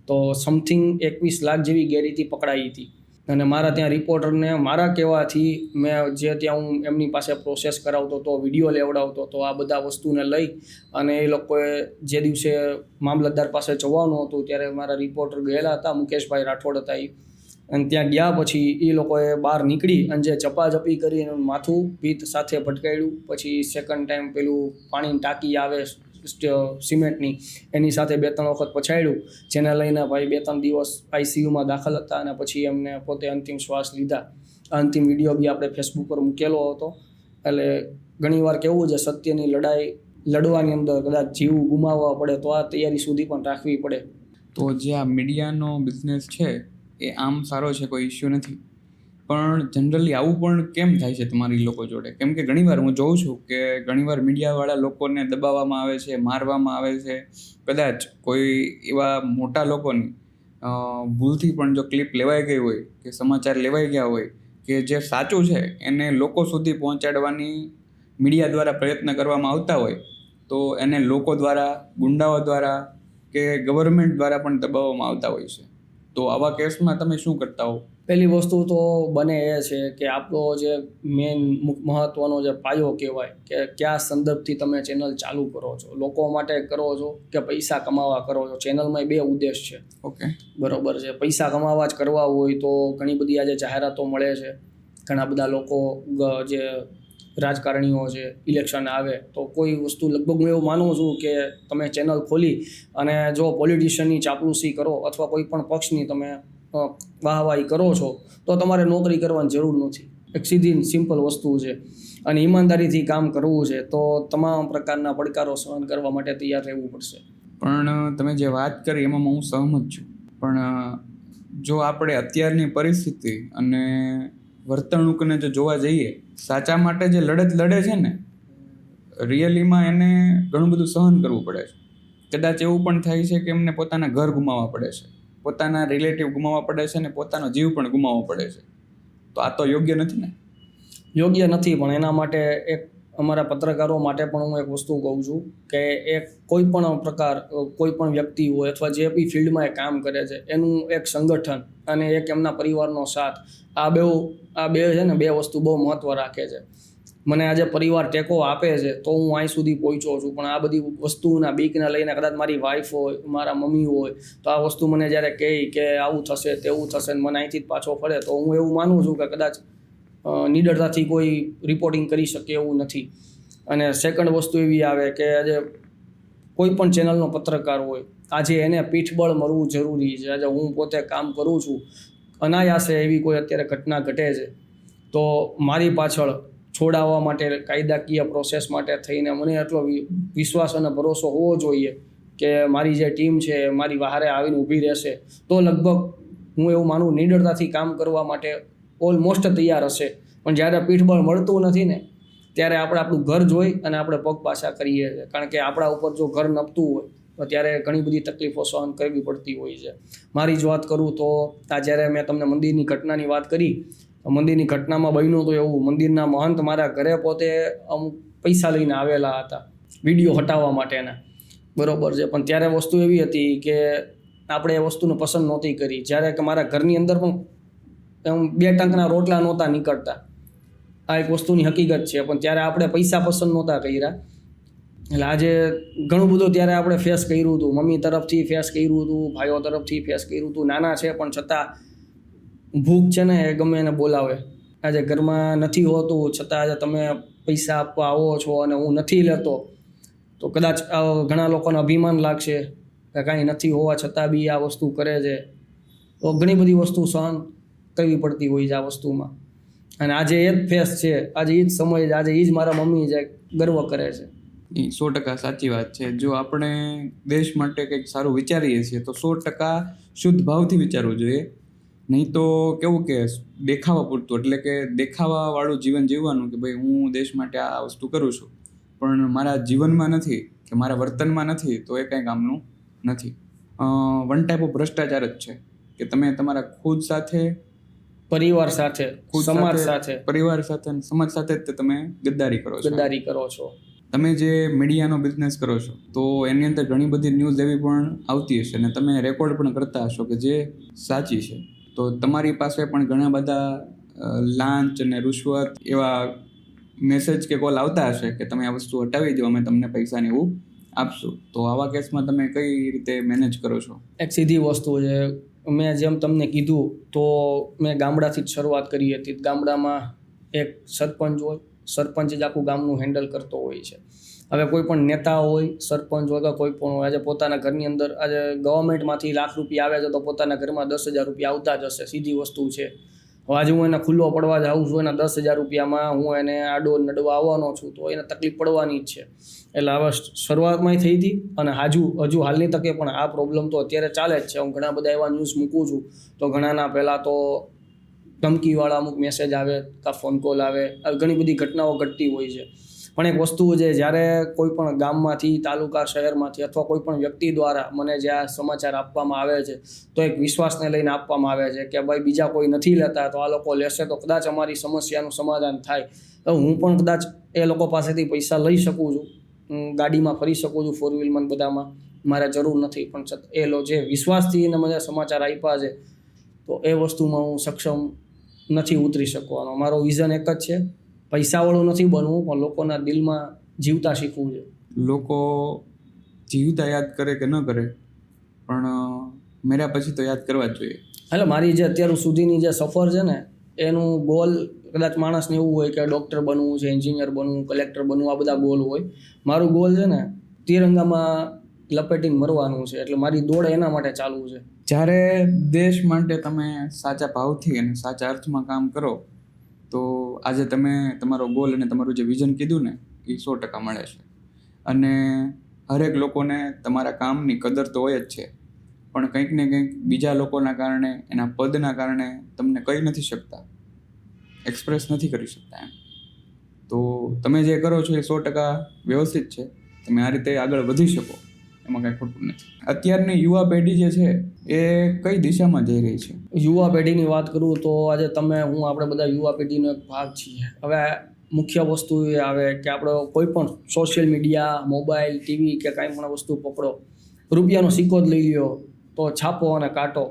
તો સમથિંગ 21 લાખ જેવી ગેરરીતિ પકડાઈ હતી. અને મારા ત્યાં રિપોર્ટરને મારા કહેવાથી મેં જે ત્યાં હું એમની પાસે પ્રોસેસ કરાવતો હતો, વિડીયો લેવડાવતો હતો, આ બધા વસ્તુને લઈ અને એ લોકોએ જે દિવસે મામલતદાર પાસે જવાનું હતું ત્યારે મારા રિપોર્ટર ગયેલા હતા, મુકેશભાઈ રાઠોડ હતા એ, અને ત્યાં ગયા પછી એ લોકોએ બહાર નીકળી અને જે ચપાચપી કરી એનું માથું ભીત સાથે ભટકાયું. પછી સેકન્ડ ટાઈમ પેલું પાણીની ટાંકી આવે સિમેન્ટની, એની સાથે 2-3 વખત પછાડ્યું, જેને લઈને ભાઈ 2-3 દિવસ આઈસીયુમાં દાખલ હતા અને પછી એમને પોતે અંતિમ શ્વાસ લીધા. અંતિમ વિડીયો બી આપણે ફેસબુક પર મૂકેલો હતો. એટલે ઘણીવાર કેવું છે, સત્યની લડાઈ લડવાની અંદર કદાચ જીવ ગુમાવવા પડે તો આ તૈયારી સુધી પણ રાખવી પડે. તો જે આ મીડિયાનો બિઝનેસ છે એ આમ સારો છે, કોઈ ઇશ્યુ નથી, પણ જનરલી આવું પણ કેમ થાય છે તમારી લોકો જોડે? કેમ કે ઘણીવાર હું જોઉં છું કે ઘણીવાર મીડિયાવાળા લોકોને દબાવવામાં આવે છે, મારવામાં આવે છે. કદાચ કોઈ એવા મોટા લોકોની ભૂલથી પણ જો ક્લિપ લેવાઈ ગઈ હોય કે સમાચાર લેવાઈ ગયા હોય કે જે સાચું છે એને લોકો સુધી પહોંચાડવાની મીડિયા દ્વારા પ્રયત્ન કરવામાં આવતા હોય, તો એને લોકો દ્વારા, ગુંડાઓ દ્વારા કે ગવર્મેન્ટ દ્વારા પણ દબાવવામાં આવતા હોય છે. તો આવા કેસમાં તમે શું કરતા હો? પહેલી વસ્તુ તો બને એ છે કે આપણો જે મેઇન મહત્ત્વનો જે પાયો કહેવાય કે કયા સંદર્ભથી તમે ચેનલ ચાલુ કરો છો, લોકો માટે કરો છો કે પૈસા કમાવા કરો છો. ચેનલમાં 2 ઉદ્દેશ છે. ઓકે, બરોબર છે. પૈસા કમાવા જ કરવા હોય તો ઘણી બધી આજે જાહેરાતો મળે છે. ઘણા બધા લોકો જે રાજકારણીઓ છે, ઇલેક્શન આવે તો કોઈ વસ્તુ લગભગ હું એવું માનું છું કે તમે ચેનલ ખોલી અને જો પોલિટિશિયનની ચાપલુસી કરો અથવા કોઈ પણ પક્ષની તમે વાહવાહી કરો છો તો તમારે નોકરી કરવાની જરૂર નથી. એક સીધી સિમ્પલ વસ્તુ છે. અને ઈમાનદારીથી કામ કરવું છે તો તમામ પ્રકારના પડકારો સહન કરવા માટે તૈયાર રહેવું પડશે. પણ તમે જે વાત કરી એમાં હું સહમત છું, પણ જો આપણે અત્યારની પરિસ્થિતિ અને વર્તણૂકને જો જોવા જઈએ, સાચા માટે જે લડત લડે છે ને, રિયલીમાં એને ઘણું બધું સહન કરવું પડે છે. કદાચ એવું પણ થાય છે કે એમને પોતાના ઘર ગુમાવવા પડે છે, પોતાના રિલેટિવ ગુમાવવા પડે છે અને પોતાનો જીવ પણ ગુમાવવો પડે છે. તો આ તો યોગ્ય નથી ને? યોગ્ય નથી, પણ એના માટે એક અમારા પત્રકારો માટે પણ હું એક વસ્તુ કહું છું કે એક કોઈ પણ પ્રકાર, કોઈ પણ વ્યક્તિ હોય અથવા જે બી ફિલ્ડમાં એ કામ કરે છે એનું એક સંગઠન અને એક એમના પરિવારનો સાથ, આ બે છે ને, 2 વસ્તુ બહુ મહત્ત્વ રાખે છે. મને આજે પરિવાર ટેકો આપે છે તો હું અહીં સુધી પહોંચ્યો છું, પણ આ બધી વસ્તુના બીકને લઈને કદાચ મારી વાઈફ હોય, મારા મમ્મી હોય તો આ વસ્તુ મને જ્યારે કહે કે આવું થશે તેવું થશે ને મને અહીંથી જ પાછો ફરે, તો હું એવું માનું છું કે કદાચ નિડરતાથી કોઈ રિપોર્ટિંગ કરી શકે એવું નથી. અને સેકન્ડ વસ્તુ એવી આવે કે આજે કોઈ પણ ચેનલનો પત્રકાર હોય, આજે એને પીઠબળ મળવું જરૂરી છે. આજે હું પોતે કામ કરું છું, અનાયાસે એવી કોઈ અત્યારે ઘટના ઘટે છે તો મારી પાછળ છોડાવવા માટે કાયદાકીય પ્રોસેસ માટે થઈને મને એટલો વિશ્વાસ અને ભરોસો હોવો જોઈએ કે મારી જે ટીમ છે મારી વહારે આવીને ઊભી રહેશે, તો લગભગ હું એવું માનું નિડરતાથી કામ કરવા માટે ઓલમોસ્ટ તૈયાર હશે. પણ જ્યારે પીઠબળ મળતું નથી ને ત્યારે આપણે આપણું ઘર જોઈ અને આપણે પગ પાછા કરીએ છીએ. કારણ કે આપણા ઉપર જો ઘર નપતું હોય તો ત્યારે ઘણી બધી તકલીફો સહન કરવી પડતી હોય છે. મારી જ વાત કરું તો આ જ્યારે મેં તમને મંદિરની ઘટનાની વાત કરી, મંદિરની ઘટનામાં બન્યું તો એવું, મંદિરના મહંત મારા ઘરે પોતે અમુક પૈસા લઈને આવેલા હતા વિડીયો હટાવવા માટેના, બરોબર છે. પણ ત્યારે વસ્તુ એવી હતી કે આપણે એ વસ્તુને પસંદ નહોતી કરી. જ્યારે કે મારા ઘરની અંદર પણ 2 ટંકના રોટલા નહોતા નીકળતા, આ એક વસ્તુની હકીકત છે. પણ ત્યારે આપણે પૈસા પસંદ નહોતા કર્યા. એટલે આજે ઘણું બધું ત્યારે આપણે ફેસ કર્યું હતું, મમ્મી તરફથી ફેસ કર્યું હતું, ભાઈઓ તરફથી ફેસ કર્યું હતું. નાના છે પણ છતાં ભૂખ છે ને એ ગમે એને બોલાવે. આજે ઘરમાં નથી હોતું છતાં આજે તમે પૈસા આપવા આવો છો અને હું નથી લેતો તો કદાચ ઘણા લોકોને અભિમાન લાગશે કે કાંઈ નથી હોવા છતાં બી આ વસ્તુ કરે છે. તો ઘણી બધી વસ્તુ સહન કરવી પડતી હોય છે આ વસ્તુમાં. અને આજે એ જ ફેસ છે, આજે એ જ સમય છે, આજે એ જ મારા મમ્મી જે ગર્વ કરે છે. 100% સાચી વાત છે. જો આપણે દેશ માટે કંઈક સારું વિચારીએ છીએ તો 100% શુદ્ધ ભાવથી વિચારવું જોઈએ. નહીં તો કેવું કે દેખાવા પૂરતું, એટલે કે દેખાવાવાળું જીવન જીવવાનું કે ભાઈ હું દેશ માટે આ વસ્તુ કરું છું, પણ મારા જીવનમાં નથી કે મારા વર્તનમાં નથી, તો એ કંઈ કામનું નથી. વન ટાઈપ ઓફ ભ્રષ્ટાચાર જ છે કે તમે તમારા ખુદ સાથે, પરિવાર સાથે, સમાજ સાથે, પરિવાર સાથે અને સમાજ સાથે જ તમે ગદ્દારી કરો છો. તમે જે મીડિયાનો બિઝનેસ કરો છો તો એની અંદર ઘણી બધી ન્યૂઝ એવી પણ આવતી હશે અને તમે રેકોર્ડ પણ કરતા હશો કે જે સાચી છે. તો તમારી પાસે પણ ઘણા બધા લાંચ અને રૂશ્વત એવા મેસેજ કે કોલ આવતા હશે કે તમે આ વસ્તુ હટાવી દો, અમે તમને પૈસાને એવું આપશું. તો આવા કેસમાં તમે કઈ રીતે મેનેજ કરો છો? એક સીધી વસ્તુ છે, મેં જેમ તમને કીધું તો મેં ગામડાથી જ શરૂઆત કરી હતી. ગામડામાં એક સરપંચ હોય, સરપંચ જ આખું ગામનું હેન્ડલ કરતો હોય છે. હવે કોઈ પણ નેતા હોય, સરપંચ હોય કે કોઈ પણ હોય, આજે પોતાના ઘરની અંદર આજે ગવર્મેન્ટમાંથી લાખ રૂપિયા આવે છે તો પોતાના ઘરમાં 10,000 રૂપિયા આવતા જ હશે, સીધી વસ્તુ છે. હવે આજે હું એને ખુલ્લો પડવા જાઉં છું, એના 10,000 રૂપિયામાં હું એને આડો નડવા આવવાનો છું તો એને તકલીફ પડવાની જ છે. એટલે હવે શરૂઆતમાં થઈ હતી અને હજુ હાલની તકે પણ આ પ્રોબ્લેમ તો અત્યારે ચાલે જ છે. હું ઘણા બધા એવા ન્યૂઝ મૂકું છું તો ઘણાના પહેલાં તો ધમકીવાળા અમુક મેસેજ આવે કાં ફોન કોલ આવે, ઘણી બધી ઘટનાઓ ઘટતી હોય છે. પણ એક વસ્તુ છે, જ્યારે કોઈ પણ ગામમાંથી, તાલુકા, શહેરમાંથી અથવા કોઈ પણ વ્યક્તિ દ્વારા મને જ્યાં સમાચાર આપવામાં આવે છે તો એક વિશ્વાસને લઈને આપવામાં આવે છે કે ભાઈ બીજા કોઈ નથી લેતા તો આ લોકો લેશે તો કદાચ અમારી સમસ્યાનું સમાધાન થાય. તો હું પણ કદાચ એ લોકો પાસેથી પૈસા લઈ શકું છું, ગાડીમાં ફરી શકું છું, 4 વ્હીલમાં બધામાં, મારે જરૂર નથી. પણ એ જે વિશ્વાસથી એને મને સમાચાર આપ્યા છે તો એ વસ્તુમાં હું સક્ષમ નથી ઉતરી શકવાનો. મારો વિઝન એક જ છે, પૈસાવાળું નથી બનવું પણ લોકોના દિલમાં જીવતા શીખવું છે. લોકો જીવતા યાદ કરે કે ન કરે પણ મર્યા પછી તો યાદ કરવા જ જોઈએ. એટલે મારી જે અત્યાર સુધીની જે સફર છે ને એનું ગોલ, કદાચ માણસને એવું હોય કે ડૉક્ટર બનવું છે, એન્જિનિયર બનવું, કલેક્ટર બનવું, આ બધા ગોલ હોય. મારું ગોલ છે ને તિરંગામાં લપેટીને મરવાનું છે. એટલે મારી દોડ એના માટે ચાલુ છે. જ્યારે દેશ માટે તમે સાચા ભાવથી અને સાચા અર્થમાં કામ કરો તો આજે તમે તમારો ગોલ અને તમારું જે વિઝન કીધું ને એ 100% મળે છે. અને હરેક લોકોને તમારા કામની કદર તો હોય જ છે, પણ કંઈક ને કંઈક બીજા લોકોના કારણે, એના પદના કારણે તમને કહી નથી શકતા, એક્સપ્રેસ નથી કરી શકતા એમ. તો તમે જે કરો છો એ 100% વ્યવસ્થિત છે. તમે આ રીતે આગળ વધી શકો, એમાં કાંઈ ખોટું નથી. અત્યારની યુવા પેઢી જે છે એ કઈ દિશામાં જઈ રહી છે? યુવા પેઢીની વાત કરું તો આજે આપણે બધા યુવા પેઢીનો એક ભાગ છીએ. હવે મુખ્ય વસ્તુ એ આવે કે આપણે કોઈ પણ સોશિયલ મીડિયા, મોબાઈલ, ટીવી કે કાંઈ પણ વસ્તુ પકડો, રૂપિયાનો સિક્કો જ લઈ લ્યો તો છાપો અને કાઢો.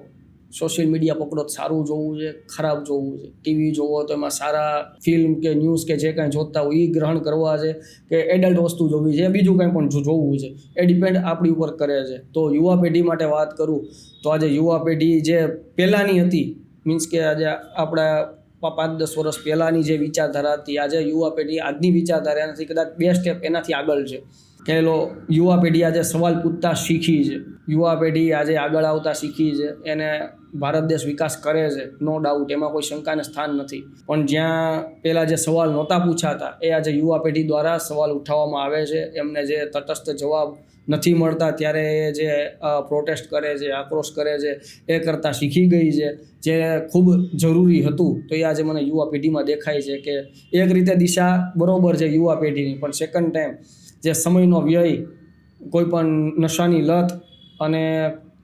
સોશિયલ મીડિયા પકડો તો સારું જોવું છે, ખરાબ જોવું છે. ટીવી જોવો તો એમાં સારા ફિલ્મ કે ન્યૂઝ કે જે કાંઈ જોતા હોય એ ગ્રહણ કરવા છે કે એડલ્ટ વસ્તુ જોવી છે, બીજું કાંઈ પણ જોવું છે, એ ડિપેન્ડ આપણી ઉપર કરે છે. તો યુવા પેઢી માટે વાત કરું તો આજે યુવા પેઢી જે પહેલાંની હતી, મીન્સ કે આજે આપણા 5-10 વર્ષ પહેલાંની જે વિચારધારા હતી, આજે યુવા પેઢી આજની વિચારધારાથી કદાચ 2 સ્ટેપ એનાથી આગળ છે. કે યુવા પેઢી આજે સવાલ પૂછતા શીખી છે. યુવા પેઢી આજે આગળ આવતા શીખી છે. એને ભારત દેશ વિકાસ કરે છે, નો ડાઉટ, એમાં કોઈ શંકાને સ્થાન નથી. પણ જ્યાં પહેલાં જે સવાલ નહોતા પૂછાતા એ આજે યુવા પેઢી દ્વારા સવાલ ઉઠાવવામાં આવે છે. એમને જે તટસ્થ જવાબ નથી મળતા ત્યારે એ જે પ્રોટેસ્ટ કરે છે, આક્રોશ કરે છે, એ કરતાં શીખી ગઈ છે, જે ખૂબ જરૂરી હતું. તો એ આજે મને યુવા પેઢીમાં દેખાય છે કે એક રીતે દિશા બરોબર છે યુવા પેઢીની, પણ સેકન્ડ ટાઈમ જે સમયનો વ્યય, કોઈ પણ નશાની લત અને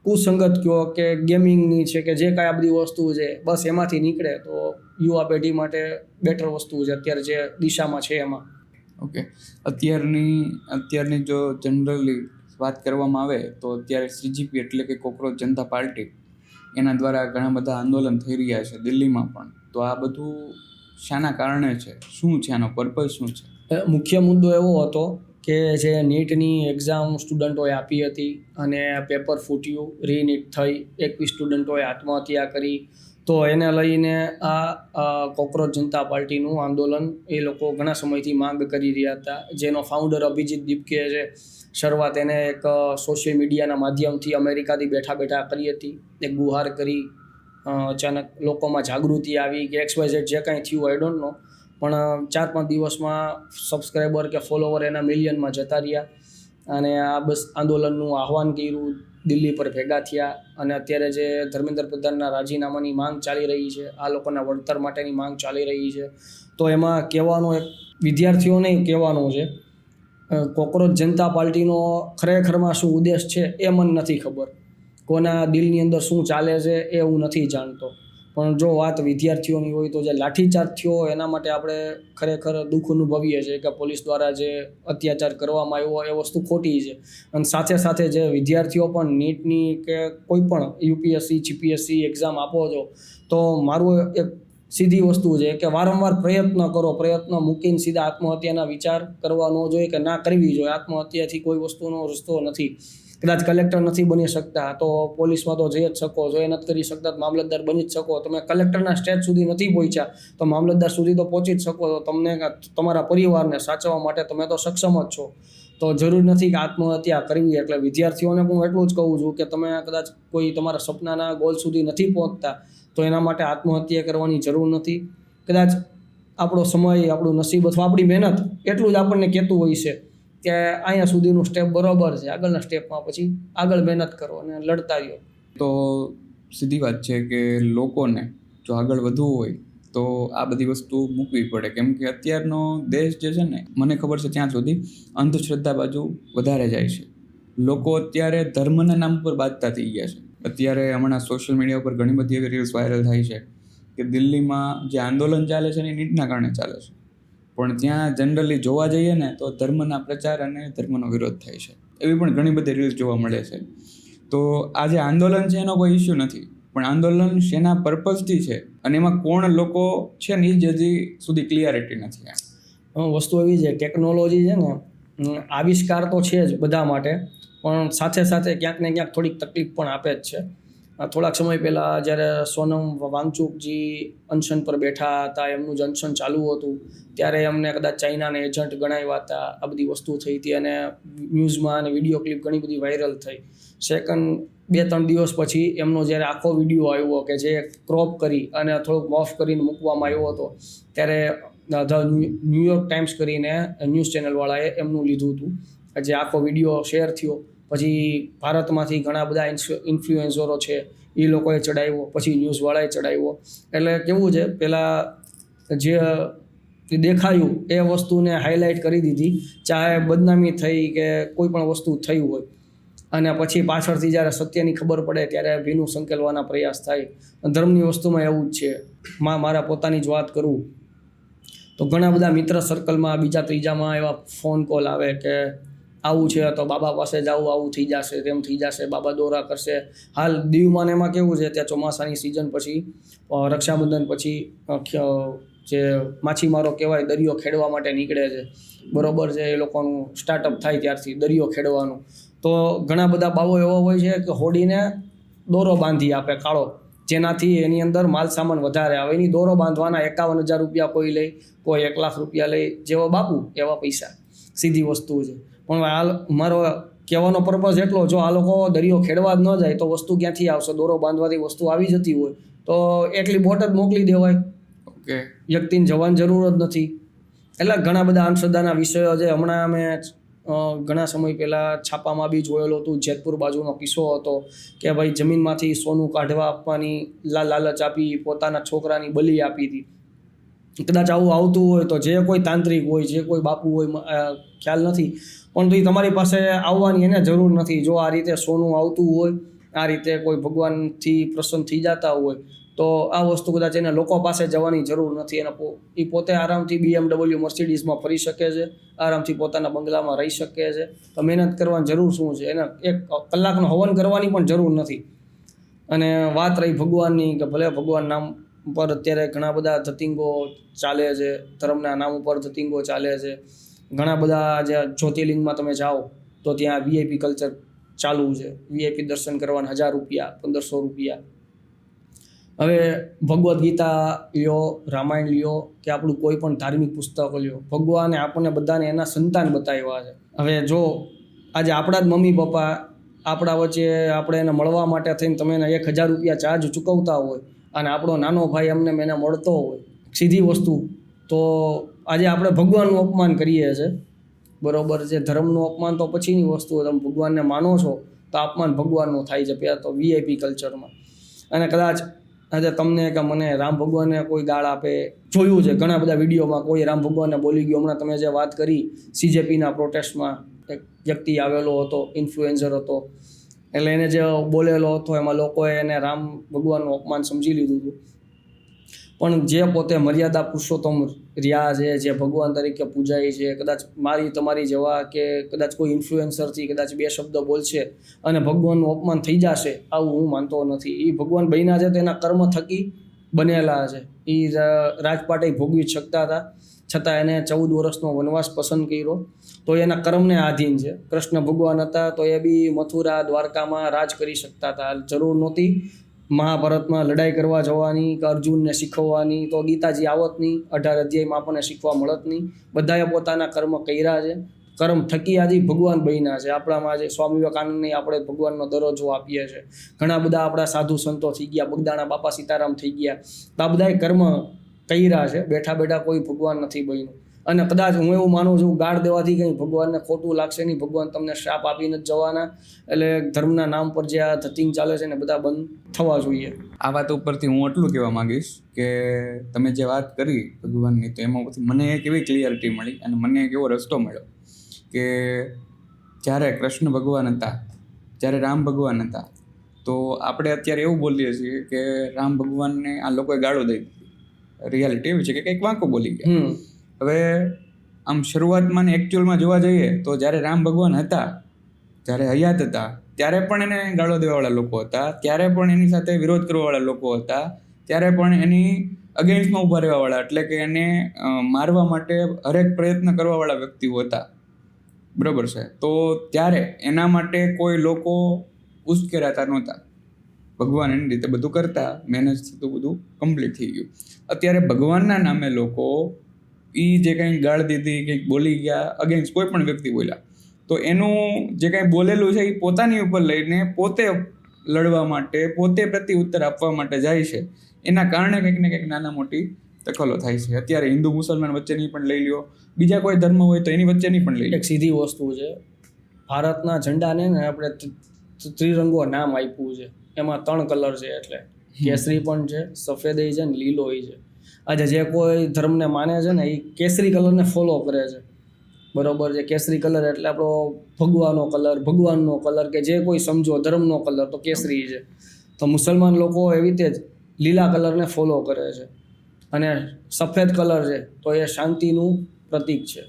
કુસંગત કહો કે ગેમિંગની છે કે જે કાંઈ આ બધી વસ્તુ છે, બસ એમાંથી નીકળે તો યુવા પેઢી માટે બેટર વસ્તુ છે અત્યારે જે દિશામાં છે એમાં. ઓકે, અત્યારની જો જનરલી વાત કરવામાં આવે તો અત્યારે CGP એટલે કે કોકરોચ જનતા પાર્ટી, એના દ્વારા ઘણા બધા આંદોલન થઈ રહ્યા છે દિલ્હીમાં પણ. તો આ બધું શાના કારણે છે? શું છે આનો પર્પઝ શું છે? મુખ્ય મુદ્દો એવો હતો કે જે નીટની એક્ઝામ સ્ટુડન્ટોએ આપી હતી અને પેપર ફૂટ્યું, રીનીટ થઈ, 21 સ્ટુડન્ટોએ આત્મહત્યા કરી. તો એને લઈને આ કોકરોચ જનતા પાર્ટીનું આંદોલન એ લોકો ઘણા સમયથી માંગ કરી રહ્યા હતા. જેનો ફાઉન્ડર અભિજીત દીપકે છે, શરૂઆત એને એક સોશિયલ મીડિયાના માધ્યમથી અમેરિકાથી બેઠા કરી હતી. એક ગુહાર કરી, અચાનક લોકોમાં જાગૃતિ આવી કે XYZ જે કાંઈ થયું આઈ ડોન્ટ નો, પણ 4-5 દિવસમાં સબસ્ક્રાઈબર કે ફોલોવર એના મિલિયનમાં જતા રહ્યા. અને આ બસ આંદોલનનું આહવાન કર્યું, દિલ્હી પર ભેગા થયા. અને અત્યારે જે ધર્મેન્દ્ર પ્રધાનના રાજીનામાની માંગ ચાલી રહી છે, આ લોકોના વળતર માટેની માંગ ચાલી રહી છે. તો એમાં કહેવાનો એક વિદ્યાર્થીઓને કહેવાનું છે, કોકરોચ જનતા પાર્ટીનો ખરેખરમાં શું ઉદ્દેશ છે એ મને નથી ખબર. કોના દિલની અંદર શું ચાલે છે એ હું નથી જાણતો. પણ જો વાત વિદ્યાર્થીઓની હોય તો જે લાઠીચાર્જ થયો એના માટે આપણે ખરેખર દુઃખ અનુભવીએ છીએ કે પોલીસ દ્વારા જે અત્યાચાર કરવામાં આવ્યો એ વસ્તુ ખોટી છે. અને સાથે સાથે જે વિદ્યાર્થીઓ પણ નીટની કે કોઈ પણ UPSC GPSC એક્ઝામ આપો છો તો મારું એક સીધી વસ્તુ છે કે વારંવાર પ્રયત્ન મૂકીને સીધા આત્મહત્યાના વિચાર કરવા ન જોઈએ કે ના કરવી જોઈએ. આત્મહત્યાથી કોઈ વસ્તુનો રસ્તો નથી. કદાચ કલેક્ટર નથી બની શકતા તો પોલીસમાં તો જઈ જ શકો, જો એ નથી કરી શકતા તો મામલતદાર બની જ શકો. તમે કલેક્ટરના સ્ટેજ સુધી નથી પહોંચ્યા તો મામલતદાર સુધી તો પહોંચી જ શકો. તો તમને તમારા પરિવારને સાચવવા માટે તમે તો સક્ષમ જ છો. તો જરૂર નથી કે આત્મહત્યા કરવી. એટલે વિદ્યાર્થીઓને હું એટલું જ કહું છું કે તમે કદાચ કોઈ તમારા સપનાના ગોલ સુધી નથી પહોંચતા તો એના માટે આત્મહત્યા કરવાની જરૂર નથી. કદાચ આપણો સમય, આપણું નસીબ અથવા આપણી મહેનત એટલું જ આપણને કહેતું હોય છે કે અહીંયા સુધીનું સ્ટેપ બરોબર છે, આગળના સ્ટેપમાં પછી આગળ મહેનત કરો અને લડતા રહ્યો. તો સીધી વાત છે કે લોકોને જો આગળ વધવું હોય તો આ બધી વસ્તુ મૂકવી પડે, કેમ કે અત્યારનો દેશ જે છે ને, મને ખબર છે ત્યાં સુધી અંધશ્રદ્ધા બાજુ વધારે જાય છે. લોકો અત્યારે ધર્મના નામ પર બાંધતા થઈ ગયા છે. અત્યારે હમણાં સોશિયલ મીડિયા ઉપર ઘણી બધી એવી રીલ્સ વાયરલ થાય છે કે દિલ્હીમાં જે આંદોલન ચાલે છે એ નીટના કારણે ચાલે છે, પણ ત્યાં જનરલી જોવા જઈએ ને તો ધર્મના પ્રચાર અને ધર્મનો વિરોધ થાય છે. એવી પણ ઘણી બધી રીલ્સ જોવા મળે છે. તો આ જે આંદોલન છે એનો કોઈ ઇસ્યુ નથી, પણ આંદોલન શેના પર્પઝથી છે અને એમાં કોણ લોકો છે ને એ જ હજી સુધી ક્લિયરિટી નથી. વસ્તુ એવી છે, ટેકનોલોજી છે ને આવિષ્કાર તો છે જ બધા માટે, પણ સાથે સાથે ક્યાંક ને ક્યાંક થોડીક તકલીફ પણ આપે જ છે. થોડાક સમય પહેલાં જ્યારે સોનમ વાંગચુકજી અનશન પર બેઠા હતા, એમનું જ અનશન ચાલુ હતું, ત્યારે એમને કદાચ ચાઇનાના એજન્ટ ગણાવ્યા હતા. આ બધી વસ્તુ થઈ હતી અને ન્યૂઝમાં અને વિડીયો ક્લિપ ઘણી બધી વાયરલ થઈ. સેકન્ડ 2-3 દિવસ પછી એમનો જ્યારે આખો વિડીયો આવ્યો કે જે ક્રોપ કરી અને થોડુંક મોફ કરીને મૂકવામાં આવ્યો હતો, ત્યારે ધ ન્યૂયોર્ક ટાઈમ્સ કરીને ન્યૂઝ ચેનલવાળાએ એમનું લીધું હતું. જે આખો વિડીયો શેર થયો પછી ભારતમાંથી ઘણા બધા ઇન્ફ્લુએન્સરો છે એ લોકોએ ચડાવ્યો, પછી ન્યૂઝવાળાએ ચડાવ્યો. એટલે કેવું છે, પહેલાં જે દેખાયું એ વસ્તુને હાઇલાઇટ કરી દીધી, ચાહે બદનામી થઈ કે કોઈ પણ વસ્તુ થઈ હોય, અને પછી પાછળથી જ્યારે સત્યની ખબર પડે ત્યારે ભીનું સંકેલવાના પ્રયાસ થાય. ધર્મની વસ્તુમાં એવું જ છે. મારા પોતાની જ વાત કરું તો ઘણા બધા મિત્ર સર્કલમાં બીજા ત્રીજામાં એવા ફોન કોલ આવે કે આવું છે તો બાબા પાસે જાવું, આવું થઈ જશે, તેમ થઈ જશે, બાબા દોરા કરશે. હાલ દીવમાં એમાં કેવું છે, ત્યાં ચોમાસાની સિઝન પછી રક્ષાબંધન પછી જે માછીમારો કહેવાય દરિયો ખેડવા માટે નીકળે છે, બરોબર છે, એ લોકોનું સ્ટાર્ટઅપ થાય ત્યારથી દરિયો ખેડવાનું. તો ઘણા બધા બાવો એવા હોય છે કે હોડીને દોરો બાંધી આપે કાળો, જેનાથી એની અંદર માલ સામાન વધારે આવે. એની દોરો બાંધવાના 51,000 રૂપિયા કોઈ લે, કોઈ 1 લાખ રૂપિયા લે. જેવા બાપુ એવા પૈસા, સીધી વસ્તુ છે. પણ હાલ મારો કહેવાનો પર્પઝ એટલો, જો આ લોકો દરિયો ખેડવા જ ન જાય તો વસ્તુ ક્યાંથી આવશે? દોરો બાંધવાથી વસ્તુ આવી જતી હોય તો એકલી બોટ જ મોકલી દેવાય, ઓકે, વ્યક્તિને જવાની જરૂર જ નથી. એટલે ઘણા બધા અંધશ્રદ્ધાના વિષયો છે. હમણાં અમે ઘણા સમય પહેલાં છાપામાં બી જોયેલો હતું, જેતપુર બાજુનો કિસ્સો હતો કે ભાઈ જમીનમાંથી સોનું કાઢવા આપવાની લાલચ આપી, પોતાના છોકરાની બલી આપી હતી. કદાચ આવું આવતું હોય તો જે કોઈ તાંત્રિક હોય, જે કોઈ બાપુ હોય, ખ્યાલ નથી, પણ તો એ તમારી પાસે આવવાની એને જરૂર નથી. જો આ રીતે સોનું આવતું હોય, આ રીતે કોઈ ભગવાનથી પ્રસન્ન થઈ જતા હોય તો આ વસ્તુ કદાચ એને લોકો પાસે જવાની જરૂર નથી. એ પોતે આરામથી BMW મર્સિડીઝમાં ફરી શકે છે, આરામથી પોતાના બંગલામાં રહી શકે છે. તો મહેનત કરવાની જરૂર શું છે? એને 1 કલાકનો હવન કરવાની પણ જરૂર નથી. અને વાત રહી ભગવાનની, કે ભલે ભગવાન નામ ઉપર અત્યારે ઘણા બધા ધતિંગો ચાલે છે, ધર્મના નામ ઉપર ધતિંગો ચાલે છે. ઘણા બધા જે જ્યોતિર્લિંગમાં તમે જાઓ તો ત્યાં VIP કલ્ચર ચાલુ છે. VIP દર્શન કરવાના 1000 રૂપિયા, 1500 રૂપિયા. હવે ભગવદ્ ગીતા લ્યો, રામાયણ લ્યો કે આપણું કોઈ પણ ધાર્મિક પુસ્તકો લ્યો, ભગવાને આપણને બધાને એના સંતાન બતાવ્યા છે. હવે જો આજે આપણા જ મમ્મી પપ્પા આપણા વચ્ચે આપણે એને મળવા માટે થઈને તમે એને 1000 રૂપિયા ચાર્જ ચૂકવતા હોય અને આપણો નાનો ભાઈ અમને એને મળતો હોય, સીધી વસ્તુ, તો આજે આપણે ભગવાનનું અપમાન કરીએ છીએ, બરોબર છે. ધર્મનું અપમાન તો પછીની વસ્તુ, તમે ભગવાનને માનો છો તો અપમાન ભગવાનનું થાય છે પહેલાં તો VIP કલ્ચરમાં. અને કદાચ આજે તમને કે મને રામ ભગવાનને કોઈ ગાળ આપે, જોયું છે ઘણા બધા વિડીયોમાં કોઈ રામ ભગવાનને બોલી ગયો. હમણાં તમે જે વાત કરી CJPના પ્રોટેસ્ટમાં એક વ્યક્તિ આવેલો હતો, ઇન્ફ્લુએન્સર હતો, એટલે એને જે બોલેલો હતો એમાં લોકોએ એને રામ ભગવાનનું અપમાન સમજી લીધું હતું. પણ જે પોતે મર્યાદા પુરુષોત્તમ રહ્યા છે, જે ભગવાન તરીકે પૂજાય છે, કદાચ મારી તમારી જેવા કે કદાચ કોઈ ઇન્ફ્લુએન્સરથી કદાચ 2 શબ્દ બોલશે અને ભગવાનનું અપમાન થઈ જશે, આવું હું માનતો નથી. એ ભગવાન બન્યા છે તેના કર્મ થકી બનેલા છે એ રાજપાટે ભોગવી શકતા હતા, છતાં એને 14 વર્ષનો વનવાસ પસંદ કર્યો. તો એના કર્મને આધીન છે. કૃષ્ણ ભગવાન હતા તો એ બી મથુરા દ્વારકામાં રાજ કરી શકતા હતા. જરૂર નહોતી મહાભારતમાં લડાઈ કરવા જવાની કે અર્જુનને શીખવવાની, તો ગીતાજી આવત નહીં, 18 અધ્યાયમાં આપણને શીખવા મળત નહીં. બધાએ પોતાના કર્મ કર્યા છે. કર્મ થકી આજે ભગવાન બન્યા છે. આપણામાં આજે સ્વામી વિવેકાનંદને આપણે ભગવાનનો દરજ્જો આપીએ છીએ. ઘણા બધા આપણા સાધુ સંતો થઈ ગયા, બગદાણા બાપા સીતારામ થઈ ગયા. તો આ બધાએ કર્મ કર્યા છે. બેઠા બેઠા કોઈ ભગવાન નથી બન્યું. અને કદાચ હું એવું માનું છું, ગાળ દેવાથી કંઈ ભગવાનને ખોટું લાગશે નહીં. ભગવાન તમને શ્રાપ આપીને જ જવાના. એટલે ધર્મના નામ પર જે આ ધતિંગ ચાલે છે ને બધા બંધ થવા જોઈએ. આ વાત ઉપરથી હું એટલું કહેવા માંગીશ કે તમે જે વાત કરી ભગવાનની, તો એમાં પછી મને એક એવી ક્લિયરિટી મળી અને મને એક એવો રસ્તો મળ્યો કે જ્યારે કૃષ્ણ ભગવાન હતા, જ્યારે રામ ભગવાન હતા, તો આપણે અત્યારે એવું બોલીએ છીએ કે રામ ભગવાનને આ લોકોએ ગાળો દઈ દીધી. રિયાલિટી એવી છે કે કંઈક વાંકો બોલી ગયા. હવે આમ શરૂઆતમાં ને એકચ્યુઅલમાં જોવા જઈએ તો જ્યારે રામ ભગવાન હતા, જ્યારે હયાત હતા, ત્યારે પણ એને ગાળો દેવાવાળા લોકો હતા, ત્યારે પણ એની સાથે વિરોધ કરવાવાળા લોકો હતા, ત્યારે પણ એની અગેન્સ્ટમાં ઊભા રહેવાવાળા, એટલે કે એને મારવા માટે હરેક પ્રયત્ન કરવાવાળા વ્યક્તિઓ હતા. બરાબર છે? તો ત્યારે એના માટે કોઈ લોકો ઉશ્કેરાતા નહોતા. ભગવાન એની રીતે બધું કરતા, મહેનતથી તો બધું કમ્પ્લીટ થઈ ગયું. અત્યારે ભગવાનના નામે લોકો એ જે કંઈ ગાળ દીધી, કંઈક બોલી ગયા, અગેન્સ્ટ કોઈ પણ વ્યક્તિ બોલ્યા, તો એનું જે કંઈ બોલેલું છે એ પોતાની ઉપર લઈને પોતે લડવા માટે, પોતે પ્રતિ ઉત્તર આપવા માટે જાય છે. એના કારણે કંઈક ને કંઈક નાના મોટી દખલો થાય છે. અત્યારે હિન્દુ મુસલમાન વચ્ચેની પણ લઈ લ્યો, બીજા કોઈ ધર્મ હોય તો એની વચ્ચેની પણ લઈ લો. એક સીધી વસ્તુ છે, ભારતના ઝંડાને ને આપણે ત્રિરંગો નામ આપ્યું છે. એમાં 3 કલર છે, એટલે કેસરી પણ છે, સફેદ છે ને લીલો છે. આજે જે કોઈ ધર્મને માને છે ને એ કેસરી કલરને ફોલો કરે છે. બરોબર છે? કેસરી કલર એટલે આપણો ભગવાનનો કલર કે જે કોઈ સમજો ધર્મનો કલર તો કેસરી છે. તો મુસલમાન લોકો એવી રીતે જ લીલા કલરને ફોલો કરે છે. અને સફેદ કલર છે તો એ શાંતિનું પ્રતીક છે.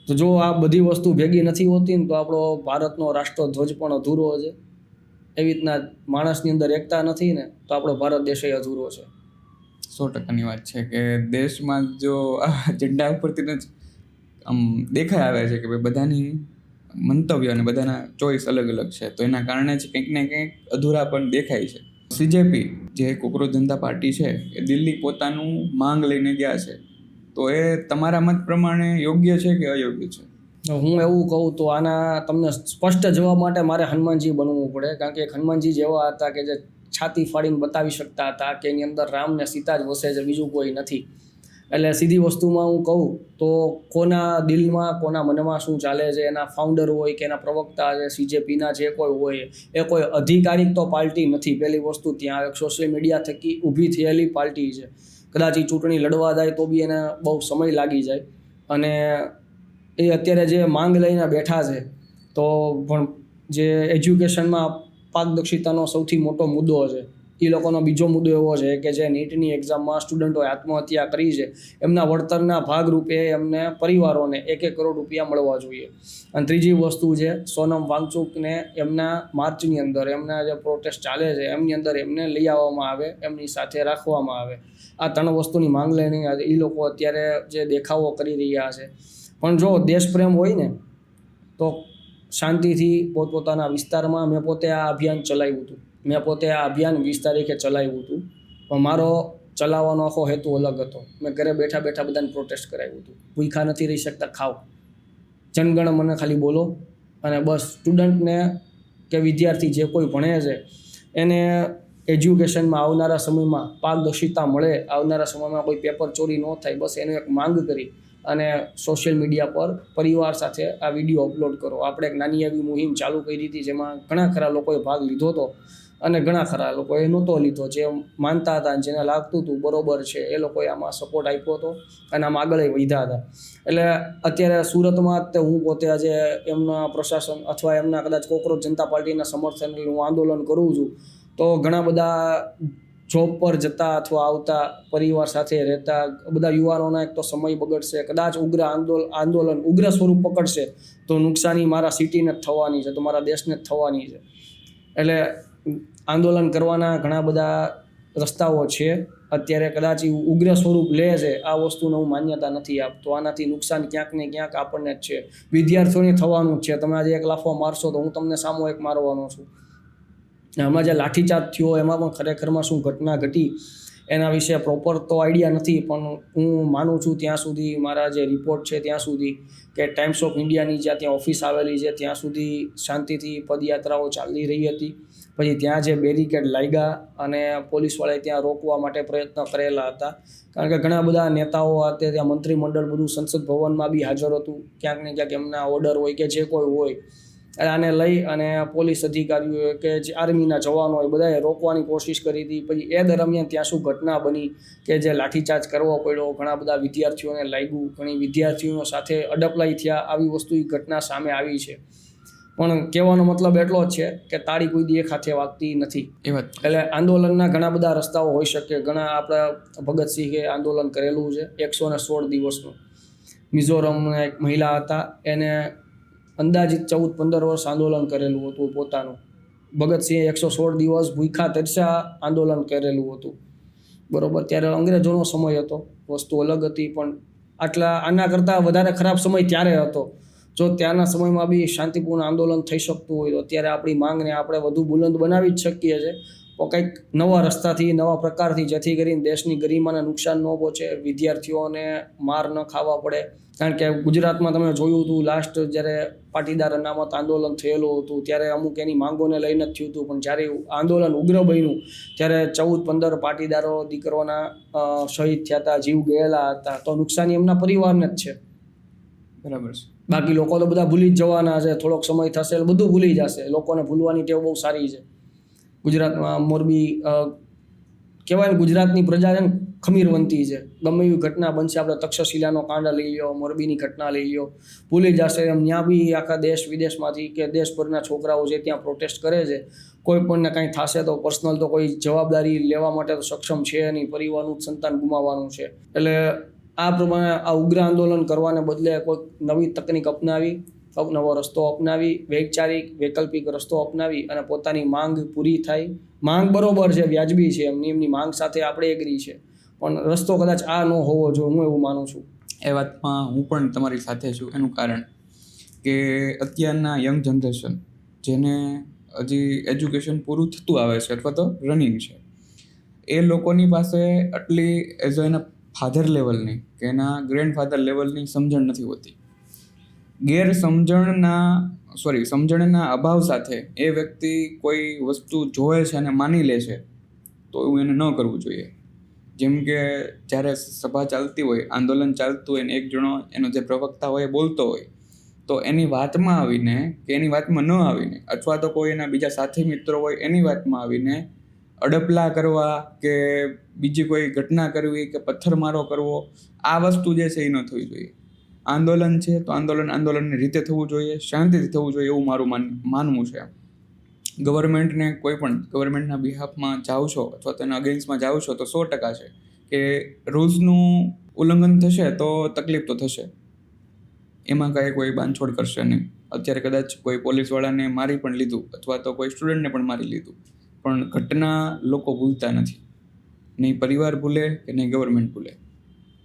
તો જો આ બધી વસ્તુ ભેગી નથી હોતી ને તો આપણો ભારતનો રાષ્ટ્રધ્વજ પણ અધૂરો છે. એવી રીતના માણસની અંદર એકતા નથી ને તો આપણો ભારત દેશ અધૂરો છે. 100%ની વાત છે કે દેશમાં જો આ ઝંડા ઉપરથી જ આમ દેખાઈ આવે છે કે ભાઈ બધાની મંતવ્ય અને બધાના ચોઈસ અલગ અલગ છે, તો એના કારણે જ કંઈક ને કંઈક અધૂરા પણ દેખાય છે. CJP જે કોકરોચ જનતા પાર્ટી છે એ દિલ્હી પોતાનું માંગ લઈને ગયા છે, તો એ તમારા મત પ્રમાણે યોગ્ય છે કે અયોગ્ય છે? હું એવું કહું તો આના તમને સ્પષ્ટ જવાબ માટે મારે હનુમાનજી બનવું પડે, કારણ કે હનુમાનજી જેવા હતા કે જે છાતી ફાડીને બતાવી શકતા હતા કે એની અંદર રામ ને સીતા જ વસે છે, બીજું કોઈ નથી. એટલે સીધી વસ્તુમાં હું કહું તો કોના દિલમાં કોના મનમાં શું ચાલે છે, એના ફાઉન્ડર હોય કે એના પ્રવક્તા છે, CJPના જે કોઈ હોય, એ કોઈ અધિકારિક તો પાર્ટી નથી. પહેલી વસ્તુ ત્યાં એક સોશિયલ મીડિયા થકી ઊભી થયેલી પાર્ટી છે. કદાચ એ ચૂંટણી લડવા જાય તો બી એને બહુ સમય લાગી જાય. અને એ અત્યારે જે માંગ લઈને બેઠા છે, તો પણ જે એજ્યુકેશનમાં પારદર્શિતાનો સૌથી મોટો મુદ્દો છે. એ લોકોનો બીજો મુદ્દો એવો છે કે જે નીટની એક્ઝામમાં સ્ટુડન્ટોએ આત્મહત્યા કરી છે, એમના વળતરના ભાગરૂપે એમને પરિવારોને 1-1 કરોડ રૂપિયા મળવા જોઈએ. અને ત્રીજી વસ્તુ છે, સોનમ વાંગચુકને એમના માર્ચની અંદર, એમના જે પ્રોટેસ્ટ ચાલે છે એમની અંદર એમને લઈ આવવામાં આવે, એમની સાથે રાખવામાં આવે. આ 3 વસ્તુની માંગ લઈને એ લોકો અત્યારે જે દેખાવો કરી રહ્યા છે. પણ જો દેશપ્રેમ હોય ને તો શાંતિથી પોતપોતાના વિસ્તારમાં, મેં પોતે આ અભિયાન ચલાવ્યું હતું, મેં પોતે આ અભિયાન 20 તારીખે ચલાવ્યું હતું, પણ મારો ચલાવવાનો આખો હેતુ અલગ હતો. મેં ઘરે બેઠા બેઠા બધાને પ્રોટેસ્ટ કરાવ્યું હતું. ભૂખ્યા નથી રહી શકતા, ખાઓ, જનગણ મને ખાલી બોલો, અને બસ સ્ટુડન્ટને કે વિદ્યાર્થી જે કોઈ ભણે છે એને એજ્યુકેશનમાં આવનારા સમયમાં પારદર્શિતા મળે, આવનારા સમયમાં કોઈ પેપર ચોરી ન થાય, બસ એનું એક માંગ કરી અને સોશિયલ મીડિયા પર પરિવાર સાથે આ વિડીયો અપલોડ કરો. આપણે એક નાની એવી મુહિમ ચાલુ કરી હતી, જેમાં ઘણા ખરા લોકોએ ભાગ લીધો હતો અને ઘણા ખરા લોકોએ નહોતો લીધો. જે માનતા હતા, જેને લાગતું હતું બરોબર છે, એ લોકોએ આમાં સપોર્ટ આપ્યો હતો અને આમાં આગળ વધ્યા હતા. એટલે અત્યારે સુરતમાં જ હું પોતે આજે એમના પ્રશાસન અથવા એમના કદાચ કોકરોચ જનતા પાર્ટીના સમર્થનથી હું આંદોલન કરું છું, તો ઘણા બધા જોબ પર જતા અથવા આવતા, પરિવાર સાથે રહેતા બધા યુવાનોના એક તો સમય બગડશે. કદાચ આંદોલન ઉગ્ર સ્વરૂપ પકડશે તો નુકસાની મારા સિટીને જ થવાની છે, તો મારા દેશને જ થવાની છે. એટલે આંદોલન કરવાના ઘણા બધા રસ્તાઓ છે, અત્યારે કદાચ ઈ ઉગ્ર સ્વરૂપ લે છે, આ વસ્તુને હું માન્યતા નથી આપતો. આનાથી નુકસાન ક્યાંક ને ક્યાંક આપણને જ છે, વિદ્યાર્થીઓને થવાનું જ છે. તમે આજે એક લાફો મારશો તો હું તમને સામો એક મારવાનો છું. હમણાં જે લાઠીચાર્જ થયો એમાં પણ ખરેખરમાં શું ઘટના ઘટી એના વિશે પ્રોપર તો આઈડિયા નથી, પણ હું માનું છું ત્યાં સુધી, મારા જે રિપોર્ટ છે ત્યાં સુધી, કે ટાઈમ્સ ઓફ ઇન્ડિયાની જ્યાં ત્યાં ઓફિસ આવેલી છે ત્યાં સુધી શાંતિથી પદયાત્રાઓ ચાલી રહી હતી. પછી ત્યાં જે બેરિકેડ લાગ્યા અને પોલીસવાળાએ ત્યાં રોકવા માટે પ્રયત્ન કરેલા હતા, કારણ કે ઘણા બધા નેતાઓ હતા ત્યાં, મંત્રીમંડળ બધું સંસદ ભવનમાં બી હાજર હતું. ક્યાંક ને ક્યાંક એમના ઓર્ડર હોય કે જે કોઈ હોય, આને લઈ અને પોલીસ અધિકારીઓ કે જે આર્મીના જવાનો હોય બધાએ રોકવાની કોશિશ કરી હતી. પછી એ દરમિયાન ત્યાં શું ઘટના બની કે જે લાઠીચાર્જ કરવો પડ્યો, ઘણા બધા વિદ્યાર્થીઓને લાગ્યું, ઘણી વિદ્યાર્થીઓ સાથે અડપલાઈ થયા, આવી વસ્તુ ઘટના સામે આવી છે. પણ કહેવાનો મતલબ એટલો જ છે કે તાળી કોઈ દી એક હાથે વાગતી નથી. એ વાત એટલે આંદોલનના ઘણા બધા રસ્તાઓ હોઈ શકે. ઘણા આપણા ભગતસિંહે આંદોલન કરેલું છે 116 દિવસનું. મિઝોરમના એક મહિલા હતા, એને અંદાજિત 14-15 વર્ષ આંદોલન કરેલું હતું પોતાનું. ભગતસિંહે 116 દિવસ ભૂખ્યા તરસ્યા આંદોલન કરેલું હતું. બરોબર, ત્યારે અંગ્રેજોનો સમય હતો, વસ્તુ અલગ હતી, પણ આના કરતાં વધારે ખરાબ સમય ત્યારે હતો. જો ત્યારના સમયમાં બી શાંતિપૂર્ણ આંદોલન થઈ શકતું હોય તો અત્યારે આપણી માંગને આપણે વધુ બુલંદ બનાવી જ શકીએ છીએ, તો કંઈક નવા રસ્તાથી, નવા પ્રકારથી, જેથી કરીને દેશની ગરિમાને નુકસાન ન પહોંચે, વિદ્યાર્થીઓને માર ન ખાવા પડે. કારણ કે ગુજરાતમાં તમે જોયું હતું લાસ્ટ જ્યારે પાટીદાર અનામત આંદોલન થયેલું હતું ત્યારે અમુક એની માંગોને લઈને જ થયું હતું, પણ જ્યારે આંદોલન ઉગ્ર બન્યું ત્યારે 14-15 પાટીદારો દીકરોના શહીદ થયા હતા, જીવ ગયેલા હતા. તો નુકસાની એમના પરિવારને જ છે. બરાબર છે. બાકી લોકો તો બધા ભૂલી જ જવાના છે, થોડોક સમય થશે એટલે બધું ભૂલી જશે. લોકોને ભૂલવાની ટેવ બહુ સારી છે. ગુજરાતમાં મોરબી કહેવાય ને, ગુજરાતની પ્રજા છે ને ખમીરવંતી છે. ગમે એવી ઘટના બનશે, આપણે તક્ષશિલાનો કાંડ લઈ લો, મોરબીની ઘટના લઈ લો, ભૂલી જશે. એમ ત્યાં બી આખા દેશ વિદેશમાંથી કે દેશભરના છોકરાઓ છે ત્યાં પ્રોટેસ્ટ કરે છે. કોઈ પણને કંઈ થશે તો પર્સનલ તો કોઈ જવાબદારી લેવા માટે તો સક્ષમ છે નહીં, પરિવારનું સંતાન ગુમાવવાનું છે. એટલે આ પ્રમાણે આ ઉગ્ર આંદોલન કરવાને બદલે કોઈ નવી તકનીક અપનાવી, નવો રસ્તો અપનાવી, વૈકલ્પિક રસ્તો અપનાવી અને પોતાની માંગ પૂરી થાય. માંગ બરોબર છે, વ્યાજબી છે, એમની માંગ સાથે આપણે એગ્રી છે, પણ રસ્તો કદાચ આ ન હોવો જોઈએ, હું એવું માનું છું. એ વાતમાં હું પણ તમારી સાથે છું. એનું કારણ કે અત્યારના યંગ જનરેશન જેને હજી એજ્યુકેશન પૂરું થતું આવે છે અથવા તો રનિંગ છે, એ લોકોની પાસે આટલી એઝ એના ફાધર લેવલની કે એના ગ્રેન્ડફાધર લેવલની સમજણ નથી હોતી. સમજણના અભાવ સાથે એ વ્યક્તિ કોઈ વસ્તુ જોવે છે અને માની લે છે, તો એવું એને ન કરવું જોઈએ. જેમ કે જ્યારે સભા ચાલતી હોય, આંદોલન ચાલતું હોય ને એક જણો એનો જે પ્રવક્તા હોય એ બોલતો હોય, તો એની વાતમાં આવીને કે એની વાતમાં ન આવીને, અથવા તો કોઈ એના બીજા સાથી મિત્રો હોય એની વાતમાં આવીને અડપલા કરવા કે બીજી કોઈ ઘટના કરવી કે પથ્થરમારો કરવો, આ વસ્તુ જે છે એ ન થવી જોઈએ. આંદોલન છે તો આંદોલનની રીતે થવું જોઈએ, શાંતિથી થવું જોઈએ, એવું મારું માનવું છે. ગવર્મેન્ટના બિહાફમાં જાઓ છો અથવા તેના અગેન્સ્ટમાં જાઓ છો તો 100% છે કે રૂલ્સનું ઉલ્લંઘન થશે તો તકલીફ તો થશે, એમાં કાંઈ કોઈ બાંધછોડ કરશે નહીં. અત્યારે કદાચ કોઈ પોલીસવાળાને મારી પણ લીધું અથવા તો કોઈ સ્ટુડન્ટને પણ મારી લીધું, પણ ઘટના લોકો ભૂલતા નથી. નહીં પરિવાર ભૂલે કે નહીં ગવર્મેન્ટ ભૂલે,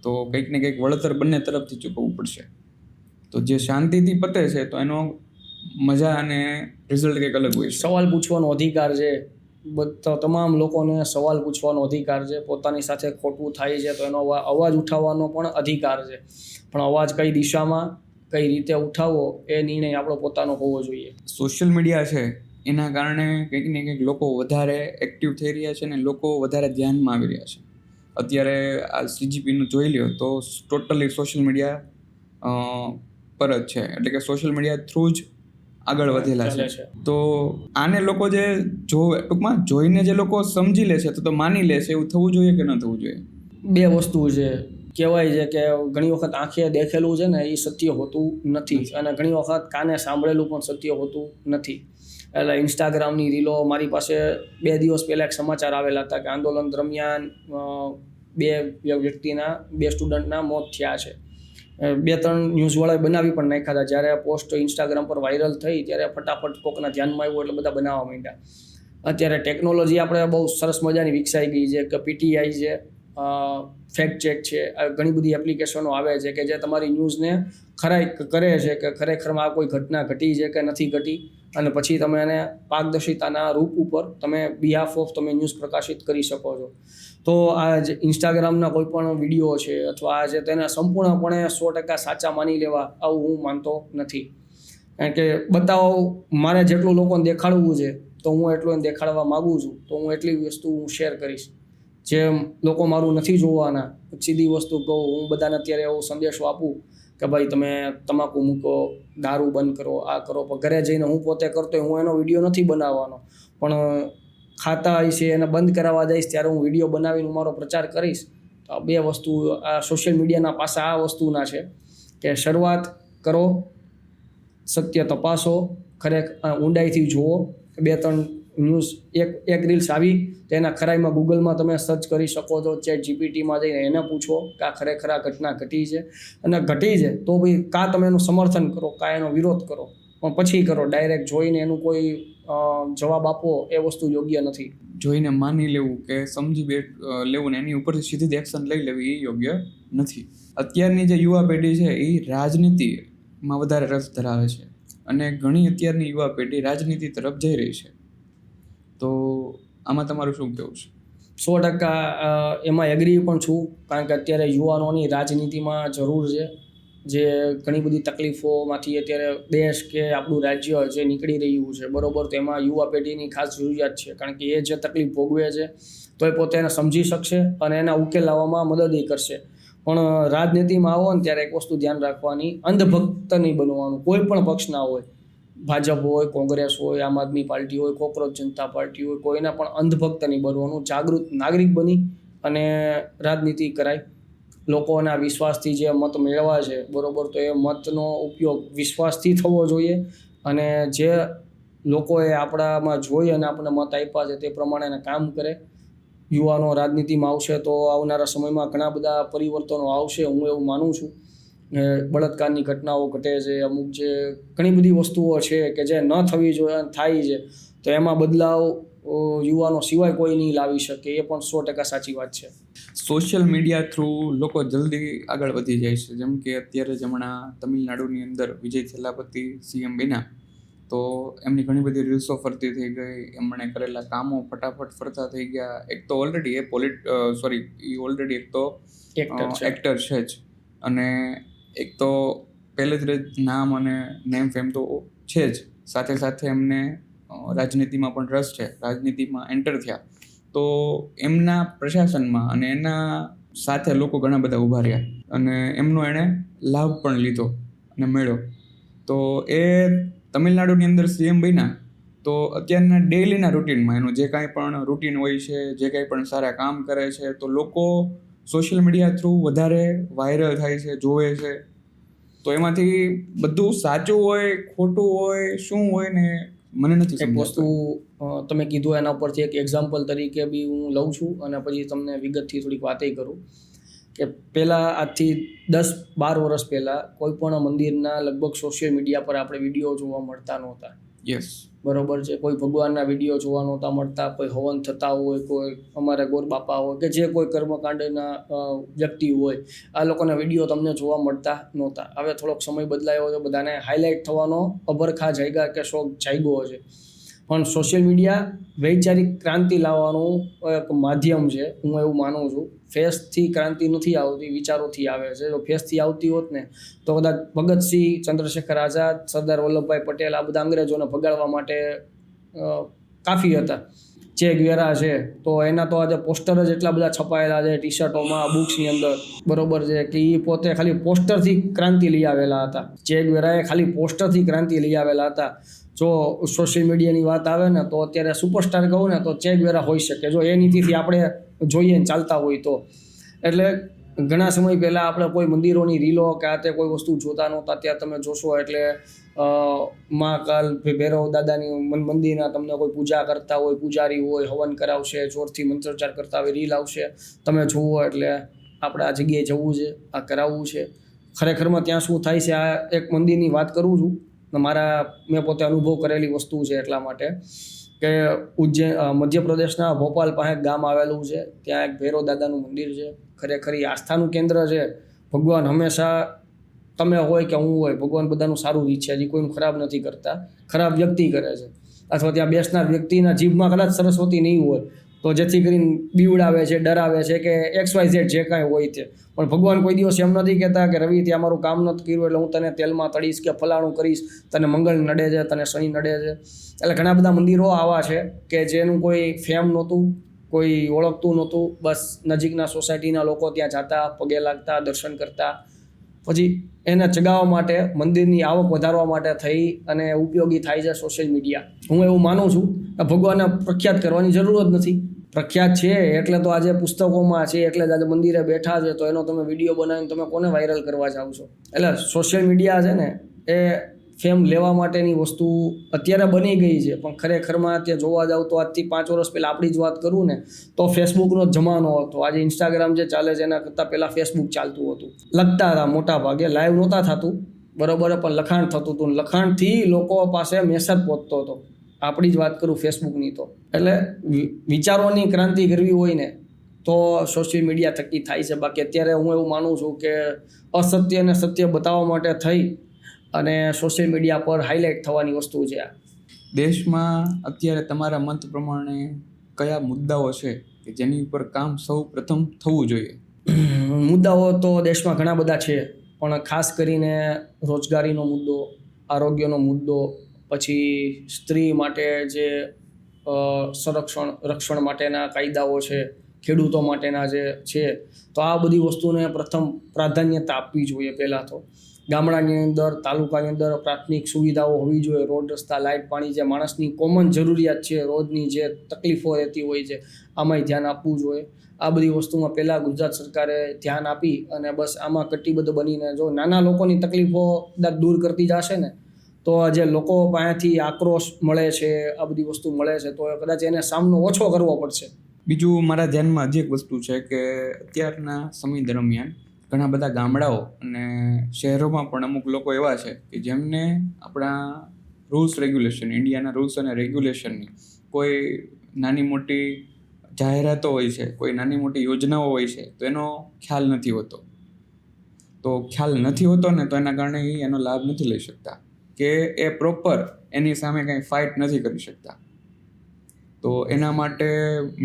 તો કંઈક ને કંઈક વળતર બંને તરફથી ચૂકવવું પડશે. તો જે શાંતિથી પતે છે તો એનો મજા અને રિઝલ્ટ કંઈક અલગ હોય છે. સવાલ પૂછવાનો અધિકાર છે, બધા તમામ લોકોને સવાલ પૂછવાનો અધિકાર છે. પોતાની સાથે ખોટું થાય છે તો એનો અવાજ ઉઠાવવાનો પણ અધિકાર છે, પણ અવાજ કઈ દિશામાં, કઈ રીતે ઉઠાવવો એ નિર્ણય આપણો પોતાનો હોવો જોઈએ. સોશિયલ મીડિયા છે એના કારણે કંઈક ને કંઈક લોકો વધારે એક્ટિવ થઈ રહ્યા છે અને લોકો વધારે ધ્યાનમાં આવી રહ્યા છે. અત્યારે આ CGPનું જોઈ લ્યો તો ટોટલી સોશિયલ મીડિયા પર જ છે, એટલે કે સોશિયલ મીડિયા થ્રુ જ આગળ વધેલા છે. તો આને લોકો જે ટૂંકમાં જોઈને જે લોકો સમજી લે છે તો માની લે છે, એવું થવું જોઈએ કે ન થવું જોઈએ? બે વસ્તુ છે. કહેવાય છે કે ઘણી વખત આંખે દેખેલું છે ને એ સત્ય હોતું નથી, અને ઘણી વખત કાને સાંભળેલું પણ સત્ય હોતું નથી. એટલે ઇન્સ્ટાગ્રામની રીલો, મારી પાસે 2 દિવસ પહેલાં એક સમાચાર આવેલા હતા કે આંદોલન દરમિયાન 2 વ્યક્તિના 2 સ્ટુડન્ટના મોત થયા છે. 2-3 ન્યૂઝવાળાએ બનાવી પણ નાખ્યા હતા. જ્યારે પોસ્ટ ઇન્સ્ટાગ્રામ પર વાયરલ થઈ ત્યારે ફટાફટ કોકના ધ્યાનમાં આવ્યું એટલે બધા બનાવવા માંડ્યા. અત્યારે ટેકનોલોજી આપણે બહુ સરસ મજાની વિકસાઈ ગઈ છે કે પીટીઆઈ છે, ફેક્ટ ચેક છે, આ ઘણી બધી એપ્લિકેશનો આવે છે કે જે તમારી ન્યૂઝને ખરાઈ કરે છે કે ખરેખરમાં આ કોઈ ઘટના ઘટી છે કે નથી ઘટી, અને પછી તમે એને પારદર્શિતાના રૂપ ઉપર તમે બિહાફ ઓફ તમે ન્યૂઝ પ્રકાશિત કરી શકો છો. તો આ જે ઇન્સ્ટાગ્રામના કોઈ પણ વિડીયો છે અથવા આ છે તેને સંપૂર્ણપણે 100% સાચા માની લેવા આવું હું માનતો નથી. કારણ કે બતાવો મારે જેટલું લોકોને દેખાડવું છે તો હું એટલું એને દેખાડવા માગું છું, તો હું એટલી વસ્તુ હું શેર કરીશ. જે લોકો મારું નથી જોવાના, સીધી વસ્તુ કહું, હું બધાને અત્યારે એવો સંદેશો આપું કે ભાઈ તમે તમાકુ મૂકો, દારૂ બંધ કરો, આ કરો, પણ ઘરે જઈને હું પોતે કરતો હું એનો વિડીયો નથી બનાવવાનો, પણ ખાતા હોય છે એને બંધ કરાવવા જઈશ ત્યારે હું વિડીયો બનાવીને મારો પ્રચાર કરીશ. તો આ બે વસ્તુ આ સોશિયલ મીડિયાના પાસા આ વસ્તુના છે કે શરૂઆત કરો, સત્ય તપાસો, ખરેખર ઊંડાઈથી જુઓ. 2-3 ન્યૂઝ એક રીલ્સ આવી તો એના ખરાઈમાં ગૂગલમાં તમે સર્ચ કરી શકો છો, ચેટ જીપીટીમાં જઈને એને પૂછો કે આ ખરેખર આ ઘટના ઘટી છે, અને ઘટી છે તો ભાઈ કાં તમે એનું સમર્થન કરો કાં એનો વિરોધ કરો, પણ પછી કરો. ડાયરેક્ટ જોઈને એનું કોઈ જવાબ આપવો એ વસ્તુ યોગ્ય નથી. જોઈને માની લેવું કે સમજી લેવું ને એની ઉપરથી સીધી જ એક્શન લઈ લેવી એ યોગ્ય નથી. અત્યારની જે યુવા પેઢી છે એ રાજનીતિમાં વધારે રસ ધરાવે છે, અને ઘણી અત્યારની યુવા પેઢી રાજનીતિ તરફ જઈ રહી છે. તો આમાં તમારું શું કહેવું છે? 100% એમાં એગ્રી પણ છું, કારણ કે અત્યારે યુવાનોની રાજનીતિમાં જરૂર છે. જે ઘણી બધી તકલીફોમાંથી અત્યારે દેશ કે આપણું રાજ્ય જે નીકળી રહ્યું છે બરોબર, તો એમાં યુવા પેઢીની ખાસ જરૂરિયાત છે. કારણ કે એ જે તકલીફ ભોગવે છે તો એ પોતે એને સમજી શકશે અને એના ઉકેલ લાવવામાં મદદ કરશે. પણ રાજનીતિમાં આવો ને ત્યારે એક વસ્તુ ધ્યાન રાખવાની, અંધભક્ત નહીં બનવાનું. કોઈ પણ પક્ષના હોય, ભાજપ હોય, કોંગ્રેસ હોય, આમ આદમી પાર્ટી હોય, કોકરોચ જનતા પાર્ટી હોય, કોઈના પણ અંધભક્ત નહીં બનવાનું. જાગૃત નાગરિક બની અને રાજનીતિ કરાય. લોકોના વિશ્વાસથી જે મત મેળવા છે બરોબર, તો એ મતનો ઉપયોગ વિશ્વાસથી થવો જોઈએ, અને જે લોકોએ આપણામાં જોઈ અને આપણને મત આપ્યા છે તે પ્રમાણે કામ કરે. યુવાનો રાજનીતિમાં આવશે તો આવનારા સમયમાં ઘણા બધા પરિવર્તનો આવશે, હું એવું માનું છું. બળાત્કારની ઘટનાઓ ઘટે છે, અમુક જે ઘણી બધી વસ્તુઓ છે કે જે ન થવી જોઈએ થાય છે, તો એમાં બદલાવ યુવાનો સિવાય કોઈ નહીં લાવી શકે, એ પણ 100% સાચી વાત છે. સોશિયલ મીડિયા થ્રુ લોકો જલ્દી આગળ વધી જાય છે. જેમ કે અત્યારે જ હમણાં તમિલનાડુની અંદર વિજય થેલાપતિ સીએમ બન્યા, તો એમની ઘણી બધી રીલ્સો ફરતી થઈ ગઈ, એમણે કરેલા કામો ફટાફટ ફરતા થઈ ગયા. એક તો ઓલરેડી એ ઓલરેડી એક તો એક્ટર છે જ, અને એક તો પહેલેથી જ નામ અને નેમ ફેમ તો છે જ, સાથે સાથે એમને રાજનીતિમાં પણ રસ છે, રાજનીતિમાં એન્ટર થયા તો એમના પ્રશાસનમાં અને એના સાથે લોકો ઘણા બધા ઊભા રહ્યા, અને એમનો એણે લાભ પણ લીધો અને મેળ્યો. તો એ તમિલનાડુની અંદર સીએમ બન્યા તો અત્યારના ડેઈલીના રૂટીનમાં એનું જે કાંઈ પણ રૂટીન હોય છે, જે કાંઈ પણ સારા કામ કરે છે, તો લોકો સોશિયલ મીડિયા થ્રુ વધારે વાયરલ થાય છે, જોવે છે. તો એમાંથી બધું સાચું હોય ખોટું હોય શું હોય ને મને નથી એક વસ્તુ તમે કીધું એના ઉપરથી એક એક્ઝામ્પલ તરીકે બી હું લઉં છું, અને પછી તમને વિગતથી થોડીક વાતે કરું કે પહેલાં આજથી 10-12 વર્ષ પહેલાં કોઈ પણ મંદિરના લગભગ સોશિયલ મીડિયા પર આપણે વિડીયો જોવા મળતા નહોતા. યસ, બરોબર છે. કોઈ ભગવાનના વિડીયો જોવા નહોતા મળતા, કોઈ હવન થતા હોય, કોઈ અમારા ગોર બાપા હોય કે જે કોઈ કર્મકાંડના વ્યક્તિ હોય, આ લોકોના વિડીયો તમને જોવા મળતા નહોતા. હવે થોડોક સમય બદલાયો છે, બધાને હાઇલાઇટ થવાનો અભરખા જાગ્યા કે શોખ જાગ્યો છે. પણ સોશિયલ મીડિયા વૈચારિક ક્રાંતિ લાવવાનું એક માધ્યમ છે, હું એવું માનું છું. ફેસથી ક્રાંતિ નથી આવતી, વિચારોથી આવે છે. જો ફેસથી આવતી હોત ને તો કદાચ ભગતસિંહ, ચંદ્રશેખર આઝાદ, સરદાર વલ્લભભાઈ પટેલ આ બધા અંગ્રેજોને ભગાડવા માટે કાફી હતા. ચે ગ્વેરા છે તો એના તો આજે પોસ્ટર જ એટલા બધા છપાયેલા છે ટી શર્ટોમાં, બુક્સની અંદર, બરોબર છે, કે એ પોતે ખાલી પોસ્ટરથી ક્રાંતિ લઈ આવેલા હતા. ચે ગ્વેરાએ ખાલી પોસ્ટરથી ક્રાંતિ લઈ આવેલા હતા. જો સોશિયલ મીડિયાની વાત આવે ને તો અત્યારે સુપરસ્ટાર કહું ને તો ચે ગ્વેરા હોઈ શકે, જો એ નીતિથી આપણે જોઈએ ને ચાલતા હોય તો. એટલે ઘણા સમય પહેલાં આપણે કોઈ મંદિરોની રીલો કે આ તે કોઈ વસ્તુ જોતા નહોતા, ત્યાં તમે જોશો એટલે મહાકાલ ભૈરવ દાદાની મંદિરના તમને કોઈ પૂજા કરતા હોય, પૂજારી હોય, હવન કરાવશે, જોરથી મંત્રોચ્ચાર કરતા હોય, રીલ આવશે, તમે જુઓ એટલે આપણે આ જગ્યાએ જવું છે, આ કરાવવું છે. ખરેખરમાં ત્યાં શું થાય છે, આ એક મંદિરની વાત કરું છું, મેં પોતે અનુભવ કરેલી વસ્તુ છે, એટલા માટે કે મધ્યપ્રદેશના ભોપાલ પાસે ગામ આવેલું છે, ત્યાં એક ભૈરવ દાદાનું મંદિર છે. ખરેખર ઈ આસ્થાનું કેન્દ્ર છે. ભગવાન હંમેશા તમે હોય કે હું હોય, ભગવાન બધાનું સારું ઈચ્છે, હજી કોઈનું ખરાબ નથી કરતા, ખરાબ વ્યક્તિ કરે છે. અથવા ત્યાં બેસનાર વ્યક્તિના જીભમાં કદાચ સરસ્વતી નહીં હોય તો જેથી કરીને બીવડાવે છે, ડરાવે છે કે XYZ જે કાંઈ હોય તે. પણ ભગવાન કોઈ દિવસ એમ નથી કહેતા કે રવિ ત્યાં મારું કામ નથી કર્યું એટલે હું તને તેલમાં તળીશ કે ફલાણું કરીશ, તને મંગળ નડે છે, તને શનિ નડે છે. એટલે ઘણા બધા મંદિરો આવા છે કે જેનું કોઈ ફેમ નહોતું, કોઈ ઓળખતું નહોતું, બસ નજીકના સોસાયટીના લોકો ત્યાં જતા, પગે લાગતા, દર્શન કરતા. પછી એને ચગાવવા માટે, મંદિરની આવક વધારવા માટે થઈ અને ઉપયોગી થાય છે સોશિયલ મીડિયા. હું એવું માનું છું કે ભગવાનને પ્રખ્યાત કરવાની જરૂર જ નથી. પ્રખ્યાત છે એટલે તો આજે પુસ્તકોમાં છે, એટલે જ આજે મંદિરે બેઠા છે, તો એનો તમે વિડીયો બનાવીને તમે કોને વાયરલ કરવા જાઓ છો? એટલે સોશિયલ મીડિયા છે ને એ ફેમ લેવા માટેની વસ્તુ અત્યારે બની ગઈ છે, પણ ખરેખરમાં ત્યાં જોવા જાવ તો આજથી 5 વર્ષ પહેલાં આપણી જ વાત કરું ને તો ફેસબુકનો જમાનો હતો. આજે ઇન્સ્ટાગ્રામ જે ચાલે છે એના કરતાં પહેલાં ફેસબુક ચાલતું હતું. લખતા હતા મોટા ભાગે, લાઈવ નહોતા થતું બરાબર, પણ લખાણ થતું હતું. લખાણથી લોકો પાસે મેસેજ પહોંચતો હતો. આપણી જ વાત કરું ફેસબુકની તો. એટલે વિચારોની ક્રાંતિ કરવી હોય ને તો સોશિયલ મીડિયા થકી થાય છે. બાકી અત્યારે હું એવું માનું છું કે અસત્ય અને સત્ય બતાવવા માટે થઈ અને સોશિયલ મીડિયા પર હાઇલાઇટ થવાની વસ્તુ છે આ. દેશમાં અત્યારે તમારા મત પ્રમાણે કયા મુદ્દાઓ છે કે જેની ઉપર કામ સૌ પ્રથમ થવું જોઈએ? મુદ્દાઓ તો દેશમાં ઘણા બધા છે, પણ ખાસ કરીને રોજગારીનો મુદ્દો, આરોગ્યનો મુદ્દો, પછી સ્ત્રી માટે જે રક્ષણ માટેના કાયદાઓ છે, ખેડૂતો માટેના જે છે, તો આ બધી વસ્તુને પ્રથમ પ્રાધાન્યતા આપવી જોઈએ. પહેલાં તો ગામડાની અંદર, તાલુકાની અંદર પ્રાથમિક સુવિધાઓ હોવી જોઈએ. રોડ, રસ્તા, લાઇટ, પાણી જે માણસની કોમન જરૂરિયાત છે, રોજની જે તકલીફો રહેતી હોય છે, આમાંય ધ્યાન આપવું જોઈએ. આ બધી વસ્તુમાં પહેલાં ગુજરાત સરકારે ધ્યાન આપી અને બસ આમાં કટિબદ્ધ બનીને જો નાના લોકોની તકલીફો કદાચ દૂર કરતી જશે ને તો જે લોકો પાસેથી આક્રોશ મળે છે, આ બધી વસ્તુ મળે છે, તો કદાચ એને સામનો ઓછો કરવો પડશે. બીજું મારા ધ્યાનમાં હજી એક વસ્તુ છે કે અત્યારના સમય દરમિયાન ઘણા બધા ગામડાઓ અને શહેરોમાં પણ અમુક લોકો એવા છે કે જેમને આપણા રૂલ્સ રેગ્યુલેશન, ઇન્ડિયાના રૂલ્સ અને રેગ્યુલેશનની કોઈ નાની મોટી જાહેરાતો હોય છે, કોઈ નાની મોટી યોજનાઓ હોય છે, તો એનો ખ્યાલ નથી હોતો. તો ખ્યાલ નથી હોતો ને તો એના કારણે એનો લાભ નથી લઈ શકતા કે એ પ્રોપર એની સામે કંઈ ફાઇટ નથી કરી શકતા. તો એના માટે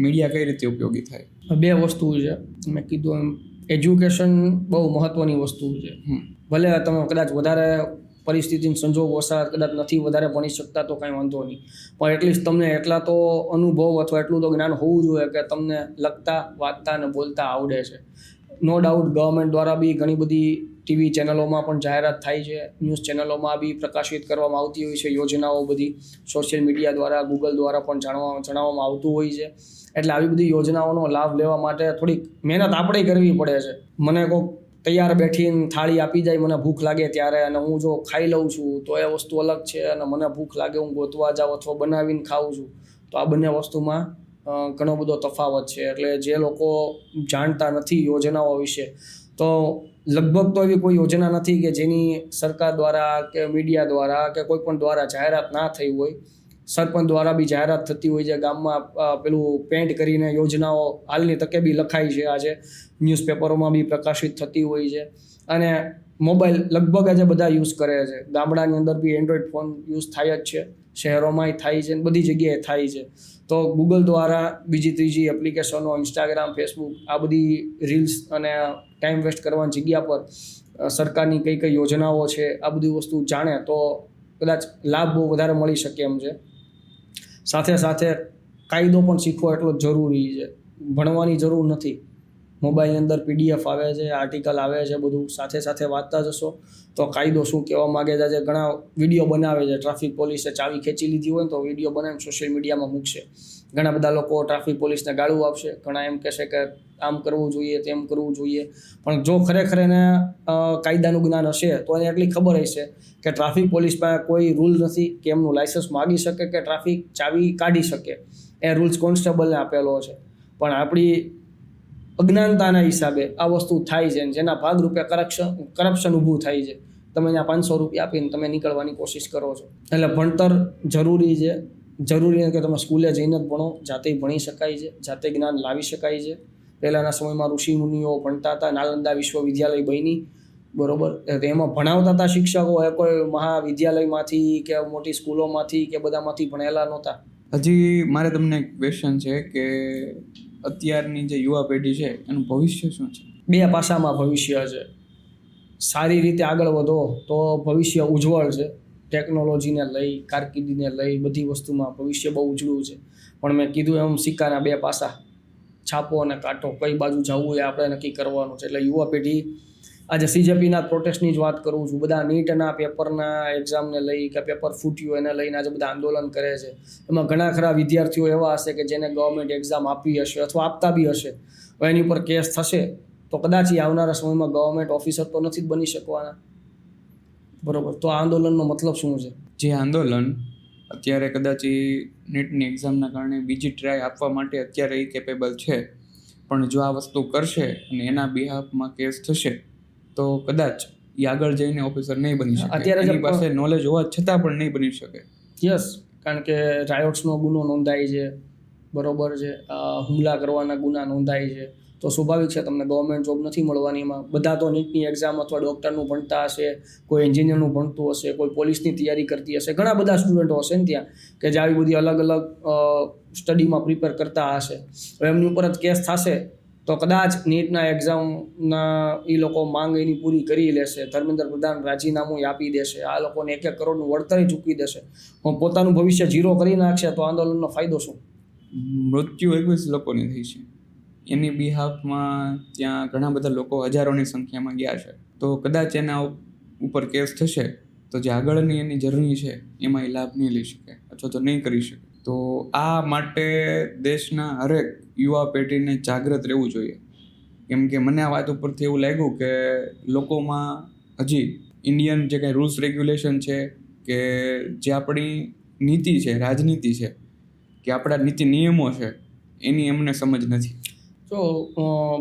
મીડિયા કઈ રીતે ઉપયોગી થાય? 2 વસ્તુ છે. મેં કીધું એમ એજ્યુકેશન બહુ મહત્ત્વની વસ્તુ છે. ભલે તમે કદાચ વધારે પરિસ્થિતિનો સંજોગ વસાત કદાચ નથી વધારે ભણી શકતા તો કાંઈ વાંધો નહીં, પણ એટલીસ્ટ તમને એટલા તો અનુભવ અથવા એટલું તો જ્ઞાન હોવું જોઈએ કે તમને લખતા, વાંચતા અને બોલતા આવડે છે. નો ડાઉટ ગવર્મેન્ટ દ્વારા બી ઘણી બધી ટીવી ચેનલોમાં પણ જાહેરાત થાય છે, ન્યૂઝ ચેનલોમાં બી પ્રકાશિત કરવામાં આવતી હોય છે યોજનાઓ બધી. સોશિયલ મીડિયા દ્વારા, ગૂગલ દ્વારા પણ જણાવવામાં આવતું હોય છે. એટલે આવી બધી યોજનાઓનો લાભ લેવા માટે થોડીક મહેનત આપણે કરવી પડે છે. મને કોઈક તૈયાર બેઠીને થાળી આપી જાય, મને ભૂખ લાગે ત્યારે, અને હું જો ખાઈ લઉં છું તો એ વસ્તુ અલગ છે, અને મને ભૂખ લાગે હું ગોતવા જાઉં અથવા બનાવીને ખાઉં છું, તો આ બંને વસ્તુમાં ઘણો બધો તફાવત છે. એટલે જે લોકો જાણતા નથી યોજનાઓ વિશે, તો લગભગ તો એવી કોઈ યોજના નથી કે જેની સરકાર દ્વારા કે મીડિયા દ્વારા કે કોઈ પણ દ્વારા જાહેરાત ના થઈ હોય. સરપંચ દ્વારા બી જાહેરાત થતી હોય છે, ગામમાં પેલું પેન્ટ કરીને યોજનાઓ હાલની તકે બી લખાય છે, આજે ન્યૂઝપેપરોમાં બી પ્રકાશિત થતી હોય છે. અને મોબાઈલ લગભગ આજે બધા યુઝ કરે છે. ગામડાની અંદર બી એન્ડ્રોઈડ ફોન યુઝ થાય જ છે, શહેરોમાંય થાય છે, બધી જગ્યાએ થાય છે. તો ગૂગલ દ્વારા બીજી ત્રીજી એપ્લિકેશનો, ઇન્સ્ટાગ્રામ, ફેસબુક, આ બધી રીલ્સ અને ટાઈમ વેસ્ટ કરવાની જગ્યા પર સરકારની કઈ કઈ યોજનાઓ છે આ બધી વસ્તુ જાણે તો કદાચ લાભ બહુ વધારે મળી શકે એમ છે. સાથે સાથે કાયદો પણ શીખવો એટલો જ જરૂરી છે. ભણવાની જરૂર નથી. મોબાઈલની અંદર PDF આવે છે, આર્ટિકલ આવે છે, બધું સાથે સાથે વાંચતા જશો તો કાયદો શું કહેવા માગે છે. આજે ઘણા વિડીયો બનાવે છે, ટ્રાફિક પોલીસે ચાવી ખેંચી લીધી હોય ને તો વિડીયો બનાવીને સોશિયલ મીડિયામાં મૂકશે. ઘણા બધા લોકો ટ્રાફિક પોલીસને ગાળું આપશે, ઘણા એમ કહેશે કે આમ કરવું જોઈએ, તેમ કરવું જોઈએ. પણ જો ખરેખર એને કાયદાનું જ્ઞાન હશે તો એને એટલી ખબર હશે કે ટ્રાફિક પોલીસ પાસે કોઈ રૂલ નથી કે એમનું લાઇસન્સ માગી શકે કે ટ્રાફિક ચાવી કાઢી શકે. એ રૂલ્સ કોન્સ્ટેબલને આપેલો છે. પણ આપણી અજ્ઞાનતાના હિસાબે આ વસ્તુ થાય છે, જેના ભાગરૂપે કરપ્શન ઊભું થાય છે. તમે ત્યાં 500 રૂપિયા આપીને તમે નીકળવાની કોશિશ કરો છો. એટલે ભણતર જરૂરી છે. જરૂરી નથી કે તમે સ્કૂલે જઈને જ ભણો, જાતે ભણી શકાય છે, જાતે જ્ઞાન લાવી શકાય છે. પહેલાંના સમયમાં ઋષિ મુનિઓ ભણતા હતા, નાલંદા વિશ્વવિદ્યાલય બની, બરોબર. એમાં ભણાવતા હતા શિક્ષકો, એ કોઈ મહાવિદ્યાલયમાંથી કે મોટી સ્કૂલોમાંથી કે બધામાંથી ભણેલા નહોતા. હજી મારે તમને એક ક્વેશ્ચન છે કે અત્યારની જે યુવા પેઢી છે એનું ભવિષ્ય શું છે? બે પાસામાં ભવિષ્ય છે. સારી રીતે આગળ વધો તો ભવિષ્ય ઉજ્જવળ છે. ટેકનોલોજીને લઈ, કારકિર્દીને લઈ, બધી વસ્તુમાં ભવિષ્ય બહુ ઉજળું છે. પણ મેં કીધું એમ સિક્કાના બે પાસા, છાપો અને કાંટો, કઈ બાજુ જવું એ આપણે નક્કી કરવાનું છે. એટલે યુવા પેઢી આજે CJPના પ્રોટેસ્ટની જ વાત કરું છું. બધા નીટના પેપરના એક્ઝામને લઈ કે પેપર ફૂટ્યું એને લઈને આજે બધા આંદોલન કરે છે. એમાં ઘણા ખરા વિદ્યાર્થીઓ એવા હશે કે જેને ગવર્મેન્ટ એક્ઝામ આપી હશે અથવા આપતા બી હશે. હવે એની ઉપર કેસ થશે તો કદાચ આવનારા સમયમાં ગવર્મેન્ટ ઓફિસર તો નથી જ બની શકવાના, બરોબર. તો આ આંદોલનનો મતલબ શું છે? જે આંદોલન અત્યારે કદાચ નીટની એક્ઝામના કારણે બીજી ટ્રાય આપવા માટે અત્યારે એ કેપેબલ છે, પણ જો આ વસ્તુ કરશે અને એના બિહાફમાં કેસ થશે તો કદાચ એ આગળ જઈને ઓફિસર નહીં બની શકે. અત્યારે એની પાસે નોલેજ હોવા છતાં પણ નહીં બની શકે. યસ, કારણ કે રાયોટ્સનો ગુનો નોંધાય છે, બરોબર છે, હુમલા કરવાના ગુના નોંધાય છે. તો સ્વાભાવિક છે તમને ગવર્મેન્ટ જોબ નથી મળવાની. એમાં બધા તો નીટની એક્ઝામ અથવા ડૉક્ટરનું ભણતા હશે, કોઈ એન્જિનિયરનું ભણતું હશે, કોઈ પોલીસની તૈયારી કરતી હશે, ઘણા બધા સ્ટુડન્ટો હશે ને ત્યાં કે જે આવી બધી અલગ અલગ સ્ટડીમાં પ્રિપેર કરતા હશે. હવે એમની ઉપર જ કેસ થશે તો કદાચ નીટના એક્ઝામના એ લોકો માંગ એની પૂરી કરી લેશે. ધર્મેન્દ્ર પ્રધાન રાજીનામું આપી દેશે, આ લોકોને 1-1 કરોડનું વળતર ચૂકવી દેશે, પોતાનું ભવિષ્ય ઝીરો કરી નાખશે. તો આંદોલનનો ફાયદો શું? મૃત્યુ 21 લોકોની થઈ છે. એની બિહાફમાં ત્યાં ઘણા બધા લોકો હજારોની સંખ્યામાં ગયા છે. તો કદાચ એના ઉપર કેસ થશે તો જે આગળની એની જર્ની છે એમાં એ લાભ નહીં લઈ શકે અથવા તો નહીં કરી શકે. તો આ માટે દેશના હરેક યુવા પેઢીને જાગૃત રહેવું જોઈએ. કેમ કે મને આ વાત ઉપરથી એવું લાગ્યું કે લોકોમાં હજી ઇન્ડિયન જે કાંઈ રૂલ્સ રેગ્યુલેશન છે કે જે આપણી નીતિ છે, રાજનીતિ છે કે આપણા નીતિ નિયમો છે એની એમને સમજ નથી. જો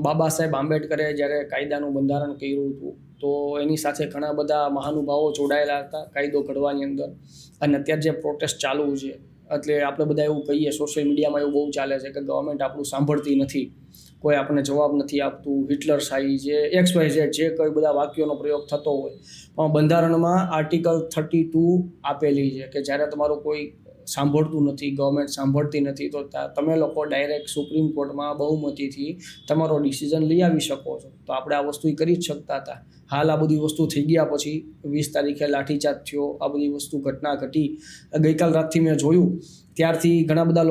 બાબા સાહેબ આંબેડકરે જ્યારે કાયદાનું બંધારણ કર્યું હતું તો એની સાથે ઘણા બધા મહાનુભાવો જોડાયેલા હતા કાયદો ઘડવાની અંદર. અને અત્યારે જે પ્રોટેસ્ટ ચાલુ છે એટલે આપણે બધા એવું કહીએ, સોશિયલ મીડિયામાં એવું બહુ ચાલે છે કે ગવર્મેન્ટ આપણું સાંભળતી નથી, કોઈ આપણને જવાબ નથી આપતું, હિટલર શાહી જે XYZ જે કોઈ બધા વાક્યોનો પ્રયોગ થતો હોય. પણ બંધારણમાં આર્ટિકલ 32 આપેલી છે કે જ્યારે તમારું કોઈ સાંભળતું નથી, ગવર્મેન્ટ સાંભળતી નથી, તો તમે લોકો ડાયરેક્ટ સુપ્રીમ કોર્ટમાં બહુમતીથી તમારો ડિસિઝન લઈ આવી શકો છો. તો આપણે આ વસ્તુ કરી જ શકતા હતા. હાલ આ બધી વસ્તુ થઈ ગયા પછી 20 તારીખે લાઠીચાર્જ થયો, આ બધી વસ્તુ ઘટના ઘટી. ગઈકાલ રાતથી મેં જોયું ત્યારથી ઘણા બધા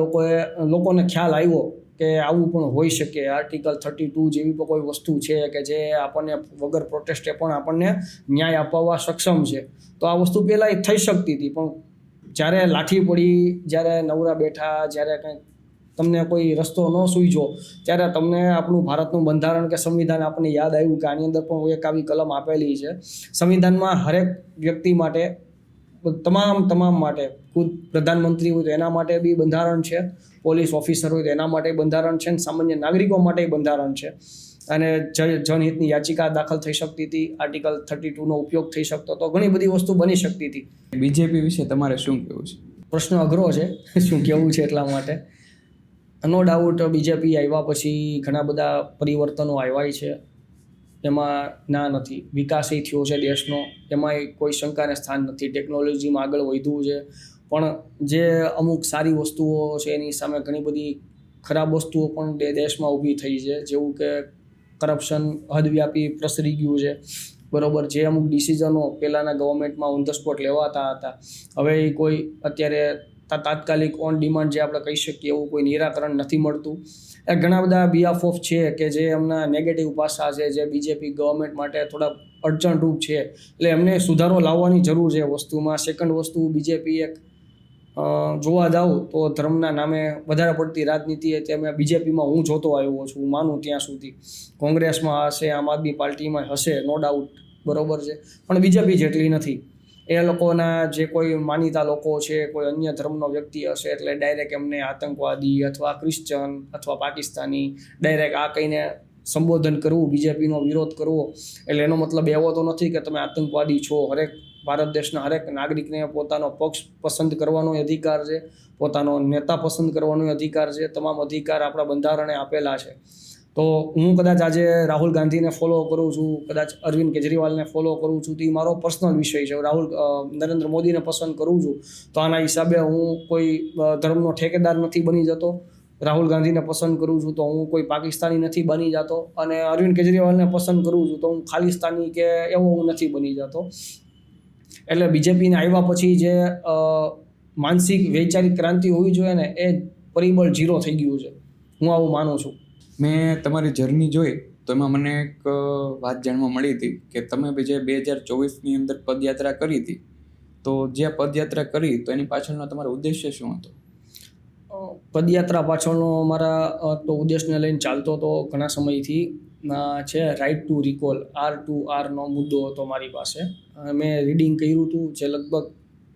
લોકોને ખ્યાલ આવ્યો કે આવું પણ હોઈ શકે. આર્ટિકલ 32 જેવી પણ કોઈ વસ્તુ છે કે જે આપણને વગર પ્રોટેસ્ટે પણ આપણને ન્યાય અપાવવા સક્ષમ છે. તો આ વસ્તુ પહેલાં થઈ શકતી હતી, પણ જ્યારે લાઠી પડી, જ્યારે નવરા બેઠા, જ્યારે કંઈક તમને કોઈ રસ્તો ન સૂઝ્યો ત્યારે તમને આપણું ભારતનું બંધારણ કે સંવિધાન આપણને યાદ આવ્યું કે આની અંદર પણ એક આવી કલમ આપેલી છે. સંવિધાનમાં હરેક વ્યક્તિ માટે, તમામ માટે, ખુદ પ્રધાનમંત્રી હોય તો એના માટે બી બંધારણ છે, પોલીસ ઓફિસર હોય તો એના માટે બંધારણ છે, અને સામાન્ય નાગરિકો માટે બંધારણ છે. અને જનહિતની યાચિકા દાખલ થઈ શકતી હતી, આર્ટિકલ 32નો ઉપયોગ થઈ શકતો હતો, ઘણી બધી વસ્તુ બની શકતી હતી. બીજેપી વિશે તમારે શું કહેવું છે? પ્રશ્ન અઘરો છે શું કહેવું છે એટલા માટે. નો ડાઉટ બીજેપી આવ્યા પછી ઘણા બધા પરિવર્તનો આવ્યા છે, એમાં ના નથી. વિકાસ થયો છે દેશનો, એમાંય કોઈ શંકાને સ્થાન નથી. ટેકનોલોજીમાં આગળ વધ્યું છે, પણ જે અમુક સારી વસ્તુઓ છે એની સામે ઘણી બધી ખરાબ વસ્તુઓ પણ દેશમાં ઊભી થઈ છે. જેવું કે કરપ્શન હદવ્યાપી પ્રસરી ગયું છે, બરોબર. જે અમુક ડિસિઝનો પહેલાંના ગવર્મેન્ટમાં ઓન ધ સ્પોટ લેવાતા હતા, હવે એ કોઈ અત્યારે તાત્કાલિક ઓન ડિમાન્ડ જે આપણે કહી શકીએ એવું કોઈ નિરાકરણ નથી મળતું. એ ઘણા બધા બિહાફ ઓફ છે કે જે એમના નેગેટિવ પાસા છે, જે બીજેપી ગવર્મેન્ટ માટે થોડા અડચણરૂપ છે, એટલે એમને સુધારો લાવવાની જરૂર છે વસ્તુમાં. સેકન્ડ વસ્તુ, બીજેપી એક જોવા જાઉં તો ધર્મના નામે વધારે પડતી રાજનીતિ તે મેં બીજેપીમાં હું જોતો આવ્યો છું, હું માનું ત્યાં સુધી. કોંગ્રેસમાં હશે, આમ આદમી પાર્ટીમાં હશે, નો ડાઉટ, બરોબર છે, પણ બીજેપી જેટલી નથી. એ લોકોના જે કોઈ માનીતા લોકો છે, કોઈ અન્ય ધર્મનો વ્યક્તિ હશે એટલે ડાયરેક્ટ એમને આતંકવાદી અથવા ક્રિશ્ચન અથવા પાકિસ્તાની ડાયરેક્ટ આ કહીને સંબોધન કરવું, બીજેપીનો વિરોધ કરવો, એટલે એનો મતલબ એવો તો નથી કે તમે આતંકવાદી છો. હરેક ભારત દેશના હરેક નાગરિકને પોતાનો પક્ષ પસંદ કરવાનો અધિકાર છે, પોતાનો નેતા પસંદ કરવાનો અધિકાર છે. તમામ અધિકાર આપણા બંધારણે આપેલા છે. તો હું કદાચ આજે રાહુલ ગાંધીને ફોલો કરું છું, કદાચ અરવિંદ કેજરીવાલને ફોલો કરું છું, તો એ મારો પર્સનલ વિષય છે. નરેન્દ્ર મોદીને પસંદ કરું છું તો આના હિસાબે હું કોઈ ધર્મનો ઠેકેદાર નથી બની જતો. રાહુલ ગાંધીને પસંદ કરું છું તો હું કોઈ પાકિસ્તાની નથી બની જતો, અને અરવિંદ કેજરીવાલને પસંદ કરું છું તો હું ખાલિસ્તાની કે એવો હું નથી બની જતો. એટલે બીજેપીને આવ્યા પછી જે માનસિક વૈચારિક ક્રાંતિ હોવી જોઈએ ને, એ પરિબળ 0 થઈ ગયું છે. હું આવું માનું છું. મેં તમારી જર્ની જોઈ તો એમાં મને એક વાત જાણવા મળી હતી કે તમે જે 2024ની અંદર પદયાત્રા કરી હતી, તો જે પદયાત્રા કરી તો એની પાછળનો તમારો ઉદ્દેશ્ય શું હતો? પદયાત્રા પાછળનો મારા તો ઉદ્દેશને લઈને ચાલતો તો ઘણા સમયથી છે રાઇટ ટુ રિકોલ, R2R નો મુદ્દો હતો મારી પાસે. મેં રીડિંગ કર્યું હતું જે લગભગ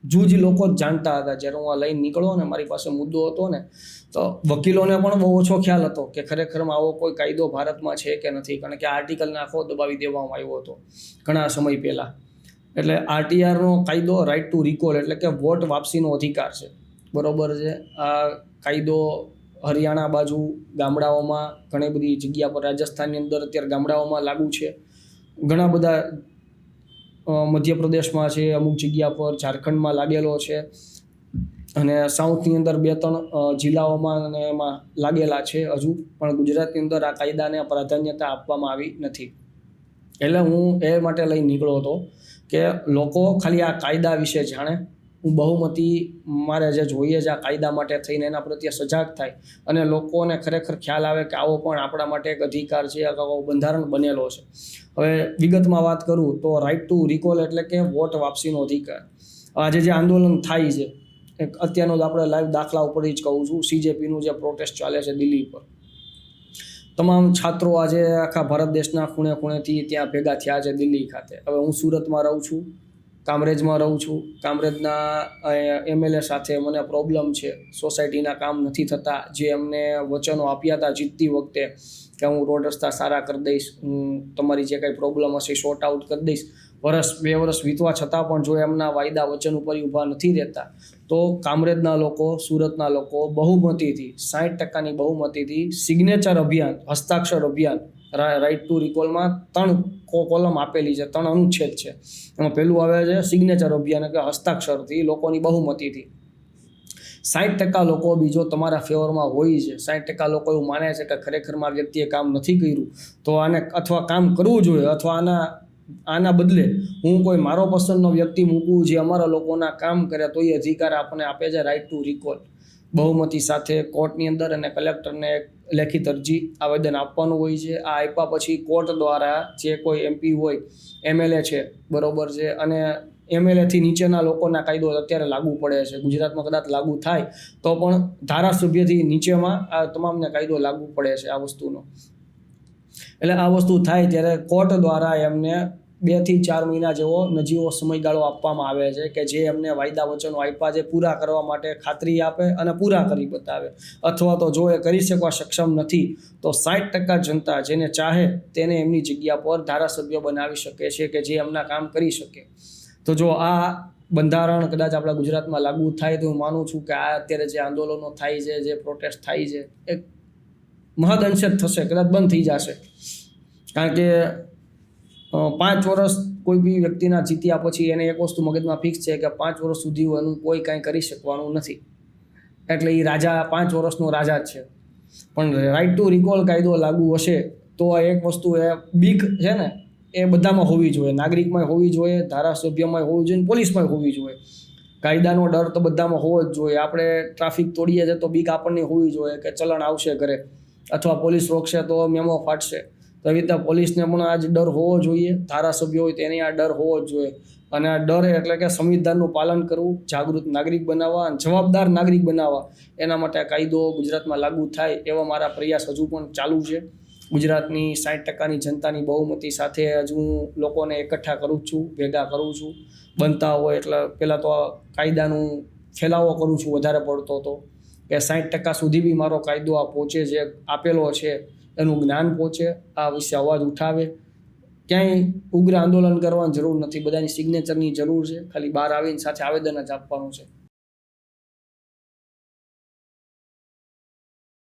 જૂજ લોકો જ જાણતા હતા. જ્યારે હું આ લઈને નીકળ્યો ને, મારી પાસે મુદ્દો હતો ને, તો વકીલોને પણ બહુ ઓછો ખ્યાલ હતો કે ખરેખરમાં આવો કોઈ કાયદો ભારતમાં છે કે નથી, કારણ કે આર્ટિકલને આખો દબાવી દેવામાં આવ્યો હતો ઘણા સમય પહેલાં. એટલે RTRનો કાયદો રાઇટ ટુ રિકોલ એટલે કે વોટ વાપસીનો અધિકાર છે, બરોબર છે. આ કાયદો હરિયાણા બાજુ ગામડાઓમાં ઘણી બધી જગ્યા પર, રાજસ્થાનની અંદર અત્યારે ગામડાઓમાં લાગુ છે, ઘણા બધા મધ્યપ્રદેશમાં છે, અમુક જગ્યા પર ઝારખંડમાં લાગેલો છે, અને સાઉથની અંદર 2-3 જિલ્લાઓમાં અને એમાં લાગેલા છે હજુ. પણ ગુજરાતની અંદર આ કાયદાને પ્રાધાન્યતા આપવામાં આવી નથી. એટલે હું એ માટે લઈ નીકળ્યો હતો કે લોકો ખાલી આ કાયદા વિશે જાણે, હું બહુમતી મારે જે જોઈએ છે આ કાયદા માટે થઈને એના પ્રત્યે સજાગ થાય, અને લોકોને ખરેખર ખ્યાલ આવે કે આવો પણ આપણા માટે એક અધિકાર છે, આવો બંધારણ બનેલો છે. હવે વિગતમાં વાત કરું તો રાઇટ ટુ રિકોલ એટલે કે વોટ વાપસીનો અધિકાર. આજે જે આંદોલન થાય છે, અત્યારનો જ આપણે લાઈવ દાખલા ઉપર જ કહું છું, CJPનું જે પ્રોટેસ્ટ ચાલે છે દિલ્હી પર, તમામ છાત્રો આજે આખા ભારત દેશના ખૂણે ખૂણેથી ત્યાં ભેગા થયા છે દિલ્હી ખાતે. હવે હું સુરતમાં રહું છું, કામરેજમાં રહું છું. કામરેજના MLA સાથે મને પ્રોબ્લેમ છે, સોસાયટીના કામ નથી થતા. જે એમને વચનો આપ્યા હતા જીતતી વખતે કે હું રોડ રસ્તા સારા કરી દઈશ, હું તમારી જે કંઈ પ્રોબ્લેમ હશે શોર્ટ આઉટ કરી દઈશ, 2 વર્ષ વીતવા છતાં પણ જો એમના વાયદા વચન ઉપર ઊભા નથી રહેતા, તો કામરેજના લોકો, સુરતના લોકો બહુમતીથી 60%ની બહુમતીથી સિગ્નેચર અભિયાન, હસ્તાક્ષર અભિયાન, રાઇટ ટુ રિકોલમાં 3 કોલમ આપેલી છે, 3 અનુચ્છેદ છે. એમાં પહેલું આવે છે સિગ્નેચર અભિયાન, એટલે હસ્તાક્ષરથી લોકોની બહુમતીથી. 60% લોકો બીજો તમારા ફેવરમાં હોય છે. 60% લોકો એવું માને છે કે ખરેખરમાં વ્યક્તિએ કામ નથી કર્યું, તો આને અથવા કામ કરવું જોઈએ, અથવા આના બદલે હું કોઈ મારો પસંદનો વ્યક્તિ મૂકું જે અમારા લોકોના કામ કરે, તો એ અધિકાર આપણને આપે છે રાઇટ ટુ રિકોલ. બહુમતી સાથે કોર્ટની અંદર અને કલેક્ટરને એક લેખિત અરજી આવેદન આપવાનું હોય છે. આ આપ્યા પછી કોર્ટ દ્વારા જે કોઈ MP હોય, MLA છે, બરોબર છે, અને MLA થી નીચેના લોકોના કાયદો અત્યારે લાગુ પડે છે. ગુજરાતમાં કદાચ લાગુ થાય તો પણ ધારાસભ્યથી નીચેમાં આ તમામને કાયદો લાગુ પડે છે આ વસ્તુનો. એટલે આ વસ્તુ થાય ત્યારે કોર્ટ દ્વારા એમને 2 થી 4 મહિના જેવો નજીવો સમયગાળો આપવામાં આવે છે કે જે એમને વાયદા વચનો આપ્યા છે પૂરા કરવા માટે ખાતરી આપે અને પૂરા કરી બતાવે. અથવા તો જો એ કરી શકવા સક્ષમ નથી તો 60% જનતા જેને ચાહે તેને એમની જગ્યા પર ધારાસભ્ય બનાવી શકે છે કે જે એમના કામ કરી શકે. તો જો આ બંધારણ કદાચ આપણા ગુજરાતમાં લાગુ થાય તો હું માનું છું કે આ અત્યારે જે આંદોલનો થાય છે, જે પ્રોટેસ્ટ થાય છે, એ મહદઅંશે થશે, કદાચ બંધ થઈ જશે. કારણ કે 5 વર્ષ કોઈ બી વ્યક્તિના જીત્યા પછી એને એક વસ્તુ મગજમાં ફિક્સ છે કે 5 વર્ષ સુધી એનું કોઈ કાંઈ કરી શકવાનું નથી, એટલે એ રાજા 5 વર્ષનો રાજા જ છે. પણ રાઇટ ટુ રિકોલ કાયદો લાગુ હશે તો આ એક વસ્તુ એ બીક છે ને એ બધામાં હોવી જોઈએ, નાગરિકમાં હોવી જોઈએ, ધારાસભ્યમાં હોવી જોઈએ, પોલીસમાં હોવી જોઈએ. કાયદાનો ડર તો બધામાં હોવો જ જોઈએ. આપણે ટ્રાફિક તોડીએ છીએ તો બીક આપણને હોવી જોઈએ કે ચલણ આવશે ઘરે, અથવા પોલીસ રોકશે તો મેમો ફાટશે. તો એવી રીતે પોલીસને પણ આ જ ડર હોવો જોઈએ, ધારાસભ્યો હોય તેને આ ડર હોવો જ જોઈએ. અને આ ડર એટલે કે સંવિધાનનું પાલન કરવું, જાગૃત નાગરિક બનાવવા અને જવાબદાર નાગરિક બનાવવા, એના માટે આ કાયદો ગુજરાતમાં લાગુ થાય એવા મારા પ્રયાસ હજુ પણ ચાલુ છે. ગુજરાતની 60%ની જનતાની બહુમતી સાથે હજુ હું લોકોને એકઠા કરું છું, ભેગા કરું છું. બનતા હોય એટલે પહેલાં તો કાયદાનું ફેલાવો કરું છું વધારે પડતો તો, કે 60% સુધી બી મારો કાયદો આ પહોંચે, જે આપેલો છે એનું જ્ઞાન પહોંચે, આ વિશે અવાજ ઉઠાવે, ક્યાંય ઉગ્ર આંદોલન કરવાની જરૂર નથી, બધાની સિગ્નેચરની જરૂર છે, ખાલી બહાર આવીને સાથે આવેદન જ આપવાનું છે.